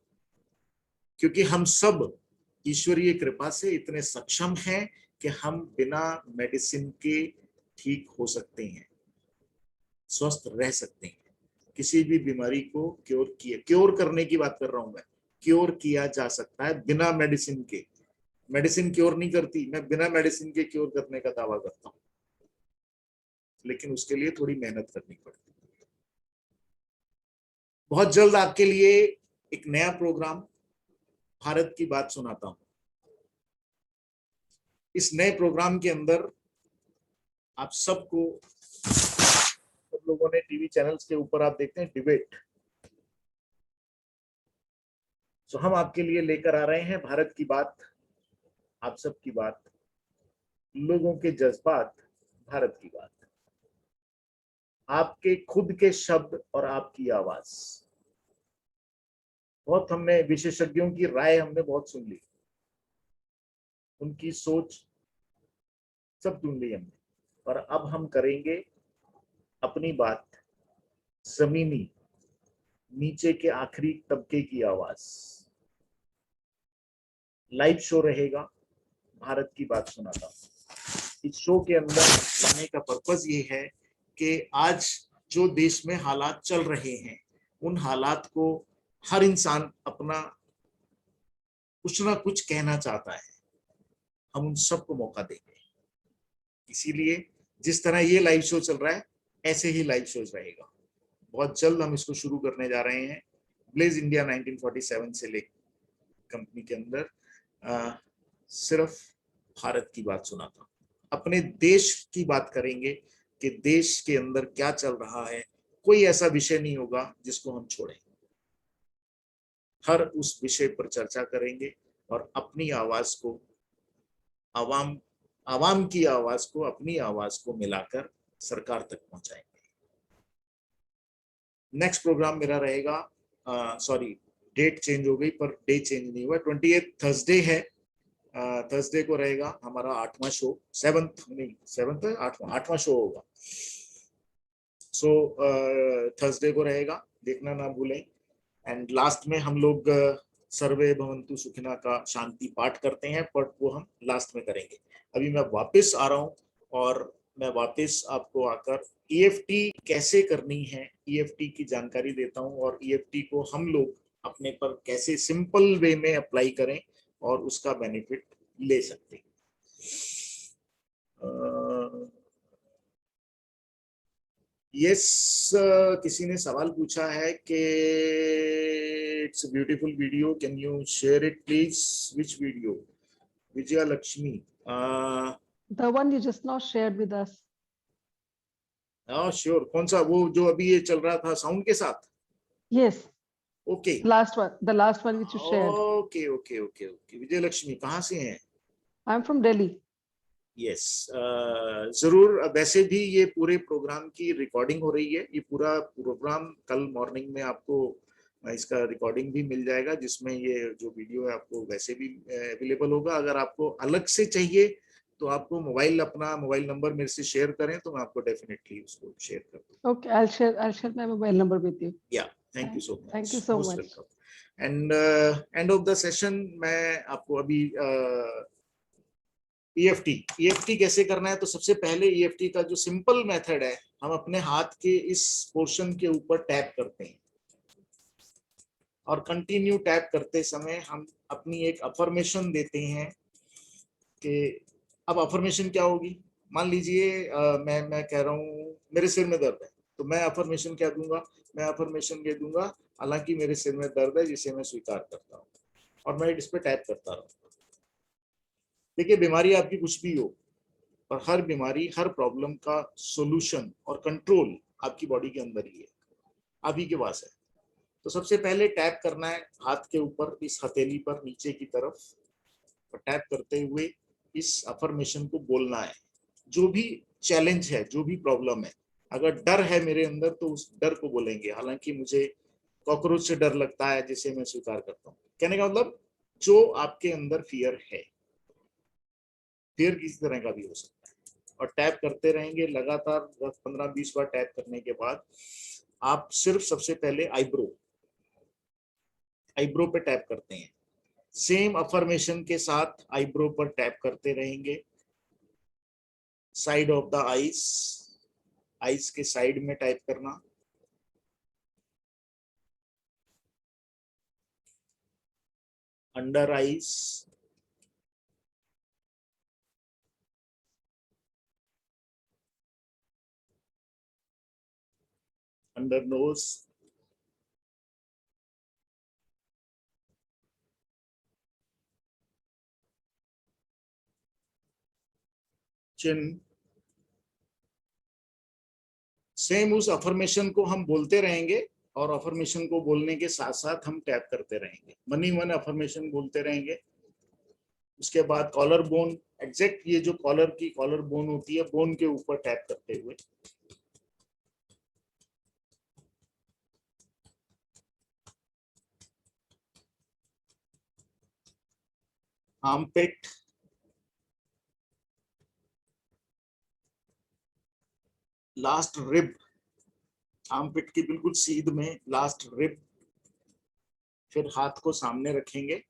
क्योंकि हम सब ईश्वरीय कृपा से इतने सक्षम हैं कि हम बिना मेडिसिन के ठीक हो सकते हैं, स्वस्थ रह सकते हैं। किसी भी बीमारी को क्योर करने की बात कर रहा हूं मैं, क्योर किया जा सकता है बिना मेडिसिन के। मेडिसिन क्योर नहीं करती, मैं बिना मेडिसिन के क्योर करने का दावा करता हूं, लेकिन उसके लिए थोड़ी मेहनत करनी पड़ती है। बहुत जल्द आपके लिए एक नया प्रोग्राम, भारत की बात सुनाता हूं। इस नए प्रोग्राम के अंदर आप सबको, सब लोगों ने टीवी चैनल्स के ऊपर आप देखते हैं डिबेट, तो हम आपके लिए लेकर आ रहे हैं भारत की बात, आप सब की बात, लोगों के जज्बात, भारत की बात, आपके खुद के शब्द और आपकी आवाज। बहुत हमने विशेषज्ञों की राय हमने बहुत सुन ली, उनकी सोच सब सुन ली हमने, और अब हम करेंगे अपनी बात जमीनी नीचे के आखिरी तबके की आवाज। लाइव शो रहेगा, भारत की बात सुनाता हूं। इस शो के अंदर लाने का पर्पस ये है कि आज जो देश में हालात चल रहे हैं उन हालात को हर इंसान अपना कुछ ना कुछ कहना चाहता है, हम उन सबको मौका देंगे। इसीलिए जिस तरह ये लाइव शो चल रहा है ऐसे ही लाइव शो रहेगा। बहुत जल्द हम इसको शुरू करने जा रहे हैं। ब्लेज इंडिया 1947 से लेकर कंपनी के अंदर सिर्फ भारत की बात सुनाता हूं, अपने देश की बात करेंगे कि देश के अंदर क्या चल रहा है। कोई ऐसा विषय नहीं होगा जिसको हम छोड़ें, हर उस विषय पर चर्चा करेंगे और अपनी आवाज को आवाम की आवाज को, अपनी आवाज को मिलाकर सरकार तक पहुंचाएंगे। नेक्स्ट प्रोग्राम मेरा रहेगा, सॉरी डेट चेंज हो गई पर डे चेंज नहीं हुआ, 28 थर्सडे है। थर्सडे को रहेगा हमारा 8वां शो, 7th है, 8वां शो होगा। सो थर्सडे को रहेगा, देखना ना भूलें। एंड लास्ट में हम लोग सर्वे भवन्तु सुखिना का शांति पाठ करते हैं, बट वो हम लास्ट में करेंगे। अभी मैं वापस आ रहा हूँ और मैं वापस आपको आकर EFT कैसे करनी है, EFT की जानकारी देता हूँ और EFT को हम लोग अपने पर कैसे सिंपल वे में अप्लाई करें और उसका बेनिफिट ले सकते हैं। यस, किसी ने सवाल पूछा है कि it's a beautiful video, can you share it please? Which video? Vijaya Lakshmi, The one you just now shared with us. Sure. कौन सा? वो जो अभी ये चल रहा था साउंड के साथ? Yes. Okay, The last one which you shared. Okay okay okay okay. Vijay Lakshmi कहाँ से हैं? I'm from Delhi. यस, जरूर। वैसे भी ये पूरे प्रोग्राम की रिकॉर्डिंग हो रही है, ये पूरा प्रोग्राम कल मॉर्निंग में आपको इसका रिकॉर्डिंग भी मिल जाएगा, जिसमें ये जो वीडियो है आपको वैसे भी अवेलेबल होगा। अगर आपको अलग से चाहिए तो आपको अपना मोबाइल नंबर मेरे से शेयर करें तो मैं आपको डेफिनेटली उसको शेयर कर दूंगा। Okay, I'll share my mobile number with you. या thank you so much. Thank you so much. And and of the session मैं आपको अभी EFT कैसे करना है। तो सबसे पहले EFT का जो सिंपल मेथड है, हम अपने हाथ के इस पोर्शन के ऊपर टैप करते हैं और कंटिन्यू टैप करते समय हम अपनी एक अफर्मेशन देते हैं कि अब अफर्मेशन क्या होगी। मान लीजिए मैं कह रहा हूँ मेरे सिर में दर्द है, तो मैं अफर्मेशन क्या दूंगा? मैं अफर्मेशन ये दूंगा, हालांकि मेरे सिर में दर्द है जिसे मैं स्वीकार करता हूँ, और मैं इस पे टैप करता रहूँ। देखिए, बीमारी आपकी कुछ भी हो, पर हर बीमारी, हर प्रॉब्लम का सॉल्यूशन और कंट्रोल आपकी बॉडी के अंदर ही है, आप ही के पास है। तो सबसे पहले टैप करना है हाथ के ऊपर, इस हथेली पर नीचे की तरफ, और टैप करते हुए इस अफर्मेशन को बोलना है। जो भी चैलेंज है, जो भी प्रॉब्लम है, अगर डर है मेरे अंदर तो उस डर को बोलेंगे, हालांकि मुझे कॉकरोच से डर लगता है जिसे मैं स्वीकार करता हूँ। कहने का मतलब जो आपके अंदर फियर है, फियर किसी तरह का भी हो सकता है, और टैप करते रहेंगे लगातार 15-20 बार। टैप करने के बाद आप सिर्फ सबसे पहले आईब्रो पे टैप करते हैं। सेम अफर्मेशन के साथ आईब्रो पर टैप करते रहेंगे। साइड ऑफ द आईज के साइड में टैप करना, अंडर आईज, अंडर नोज, चिन। सेम उस अफर्मेशन को हम बोलते रहेंगे और अफर्मेशन को बोलने के साथ साथ हम टैप करते रहेंगे, मनी मन अफर्मेशन बोलते रहेंगे। उसके बाद कॉलर बोन, एग्जैक्ट ये जो कॉलर बोन होती है, बोन के ऊपर टैप करते हुए आर्मपिट, लास्ट रिब आर्मपिट की बिल्कुल सीध में, लास्ट रिब। फिर हाथ को सामने रखेंगे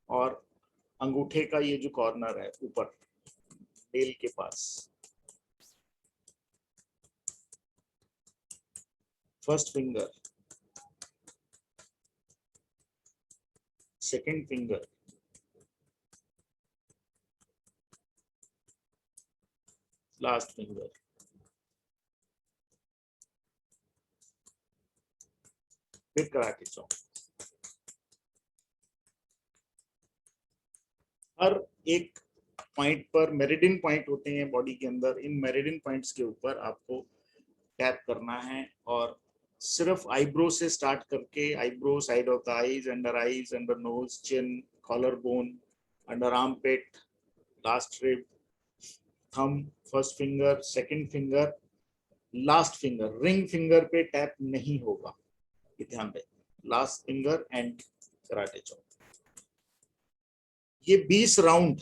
और अंगूठे का ये जो कॉर्नर है ऊपर नेल के पास, first finger, second finger, last finger, फिर कराटे चॉप। हर एक पॉइंट पर मेरिडियन पॉइंट होते हैं बॉडी के अंदर, इन मेरिडियन पॉइंट्स के ऊपर आपको टैप करना है और सिर्फ आईब्रो से स्टार्ट करके, eyebrow, side of the eyes, under nose, chin, collar bone, under armpit, last rib, thumb, first finger, second finger, last finger. Ring finger पे टैप नहीं होगा, ये ध्यान रहे। Last finger and karate chop. ये 20 round,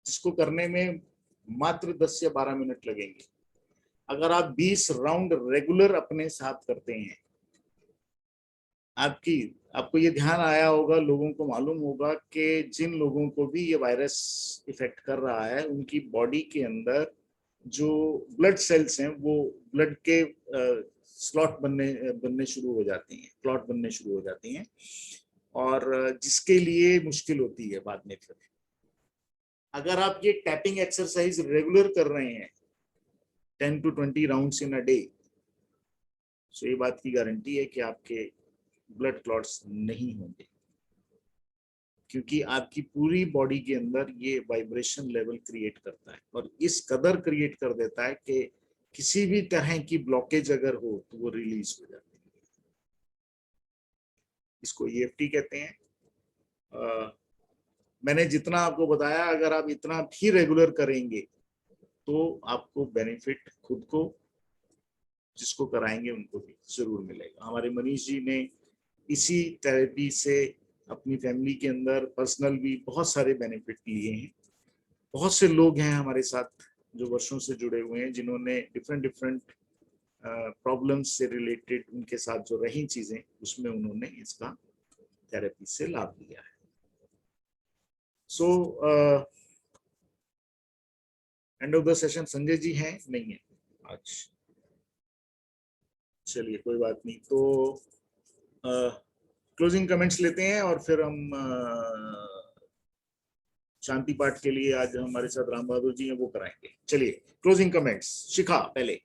जिसको करने में मात्र 10 से 12 मिनट लगेंगे। अगर आप 20 राउंड रेगुलर अपने साथ करते हैं, आपको ये ध्यान आया होगा, लोगों को मालूम होगा कि जिन लोगों को भी ये वायरस इफेक्ट कर रहा है, उनकी बॉडी के अंदर जो ब्लड सेल्स हैं वो ब्लड के स्लॉट बनने शुरू हो जाती हैं, क्लॉट बनने शुरू हो जाती हैं, और जिसके लिए मुश्किल होती है बाद में। फिर अगर आप ये टैपिंग एक्सरसाइज रेगुलर कर रहे हैं 10 to 20 rounds in a day, तो ये बात की गारंटी है कि आपके ब्लड क्लॉट्स नहीं होंगे, क्योंकि आपकी पूरी बॉडी के अंदर ये वाइब्रेशन लेवल क्रिएट करता है और इस कदर क्रिएट कर देता है कि किसी भी तरह की ब्लॉकेज अगर हो तो वो रिलीज हो जाती है। इसको EFT कहते हैं। मैंने जितना आपको बताया, अगर आप इतना भी रेगुलर करेंगे तो आपको बेनिफिट खुद को, जिसको कराएंगे उनको भी जरूर मिलेगा। हमारे मनीष जी ने इसी थेरेपी से अपनी फैमिली के अंदर पर्सनल भी बहुत सारे बेनिफिट लिए हैं। बहुत से लोग हैं हमारे साथ जो वर्षों से जुड़े हुए हैं, जिन्होंने डिफरेंट प्रॉब्लम्स से रिलेटेड उनके साथ जो रही चीजें, उसमें उन्होंने इसका थेरेपी से लाभ लिया है। So end of the session. Sanjay ji हैं? नहीं है आज, चलिए कोई बात नहीं। तो क्लोजिंग कमेंट्स लेते हैं और फिर हम शांति पाठ के लिए आज हमारे साथ राम बहादुर जी हैं, वो कराएंगे। चलिए क्लोजिंग कमेंट्स, शिखा पहले।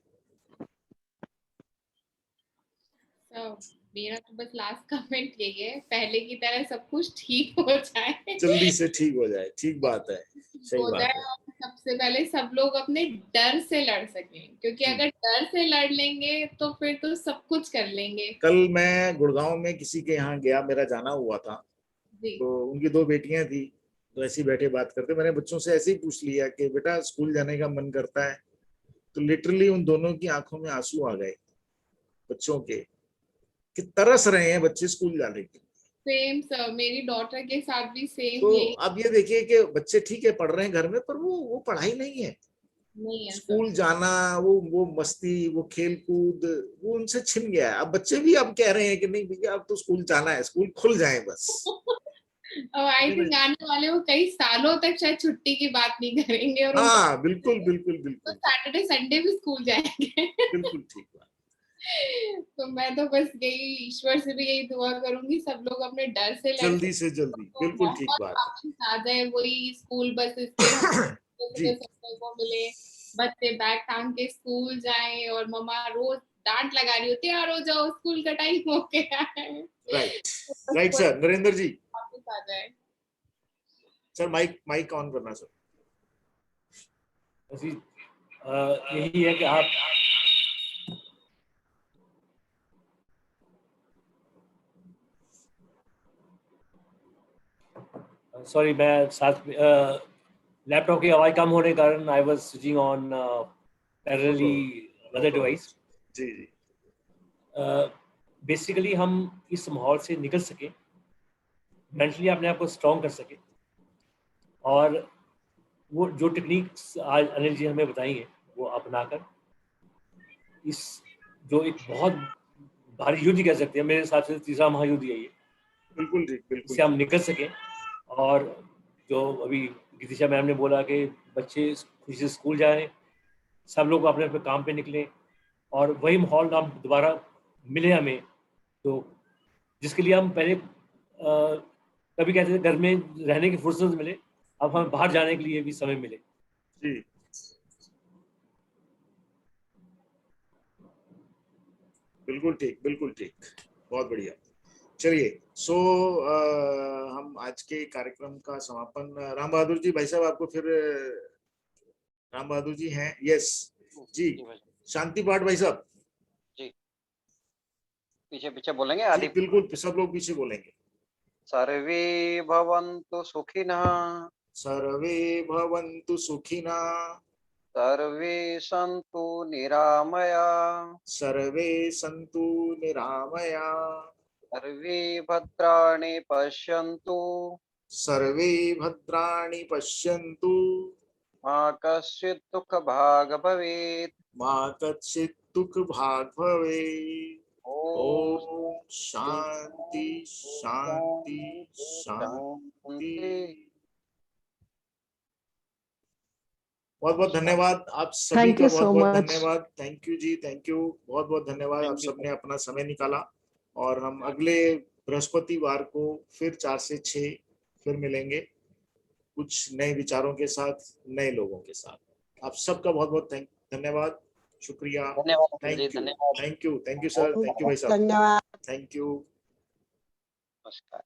मेरा तो बस लास्ट कमेंट यही है, पहले की तरह सब कुछ ठीक हो जाए, जल्दी से ठीक हो जाए। ठीक बात है, सही बात है। और सबसे पहले सब लोग अपने डर से लड़ सकें, क्योंकि अगर डर से लड़ लेंगे तो फिर तो सब कुछ कर लेंगे। कल मैं गुड़गांव में किसी के यहाँ गया, मेरा जाना हुआ था, तो उनकी 2 बेटियां थी, तो ऐसे ही बैठे बात करते, मैंने बच्चों से ऐसे ही पूछ लिया कि बेटा स्कूल जाने का मन करता है? तो लिटरली उन दोनों की आंखों में आंसू आ गए बच्चों के, कि तरस रहे हैं बच्चे स्कूल जाने के। सेम सर, मेरी डॉटर के साथ भी सेम तो यही। अब ये देखिए कि बच्चे ठीक है पढ़ रहे हैं घर में, पर वो पढ़ाई नहीं है, स्कूल जाना, वो मस्ती, वो खेल कूद, वो उनसे छिन गया है। अब बच्चे भी अब कह रहे हैं कि नहीं भैया अब तो स्कूल जाना है, स्कूल खुल जाए बस। अब आई थिंक आने वाले वो कई सालों तक शायद छुट्टी की बात नहीं करेंगे, और हाँ बिल्कुल बिल्कुल बिल्कुल, तो सैटरडे संडे भी स्कूल जाएंगे। बिल्कुल ठीक बात। तो मैं तो बस यही ईश्वर से भी यही दुआ करूंगी, सब लोग अपने डर से जल्दी से जल्दी, बिल्कुल ठीक बात है। आ जाए, वही स्कूल बस सबको को मिले, बच्चे बैग टांग के स्कूल जाएं, और मम्मा रोज डांट लगा रही होती है, आ जाओ स्कूल का टाइम हो गया है। Right sir. नरेंद्र जी वापस आ जाए सर, माइक ऑन करना सर। यही है कि आप सॉरी, मैं साथ लैपटॉप की आवाज कम होने के कारण I was switching on parallelly other device. जी जी। बेसिकली हम इस माहौल से निकल सके, मेंटली अपने आप को स्ट्रॉन्ग कर सके, और वो जो टेक्निक्स आज अनिल जी हमें बताई हैं वो अपनाकर इस जो एक बहुत भारी युद्ध कह सकते हैं, मेरे हिसाब से तीसरा महायुद्ध है ये, बिल्कुल ठीक, बिल्कुल इससे हम निकल सकें। और जो अभी गितिशा मैम ने बोला कि बच्चे खुशी से स्कूल जाएं, सब लोग अपने अपने काम पे निकलें और वही माहौल हम दोबारा मिले हमें, तो जिसके लिए हम पहले कभी कहते थे घर में रहने की फुर्सत मिले, अब हमें बाहर जाने के लिए भी समय मिले। जी, बिल्कुल ठीक, बिल्कुल ठीक, बहुत बढ़िया। चलिए, सो हम आज के कार्यक्रम का समापन, राम बहादुर जी, भाई साहब आपको फिर, राम बहादुर जी हैं, यस जी, शांति पाठ भाई साहब जी, पीछे पीछे बोलेंगे जी, आदि। बिल्कुल सब लोग पीछे बोलेंगे। सर्वे भवन्तु सुखिनः, सर्वे भवन्तु सुखिनः, सर्वे सन्तु निरामया, सर्वे सन्तु निरामया, सर्वे भद्राणि पश्यन्तु, सर्वे भद्राणि पश्यन्तु, मा कश्चित् दुःखभाग् भवेत्। मा कश्चित् दुःखभाग् भवेत्। ओम शांति शांति शांति। बहुत बहुत धन्यवाद आप सभी Thank का, you बहुत so बहुत much. धन्यवाद। थैंक यू जी, थैंक यू, बहुत बहुत धन्यवाद, आप सबने अपना समय निकाला। और हम अगले बृहस्पतिवार को फिर 4 से 6 फिर मिलेंगे, कुछ नए विचारों के साथ, नए लोगों के साथ। आप सबका बहुत बहुत धन्यवाद, शुक्रिया, धन्यवाद जी, थैंक यू, धन्यवाद। Thank you, thank you sir, thank you भाई साहब, धन्यवाद। Thank you. नमस्कार।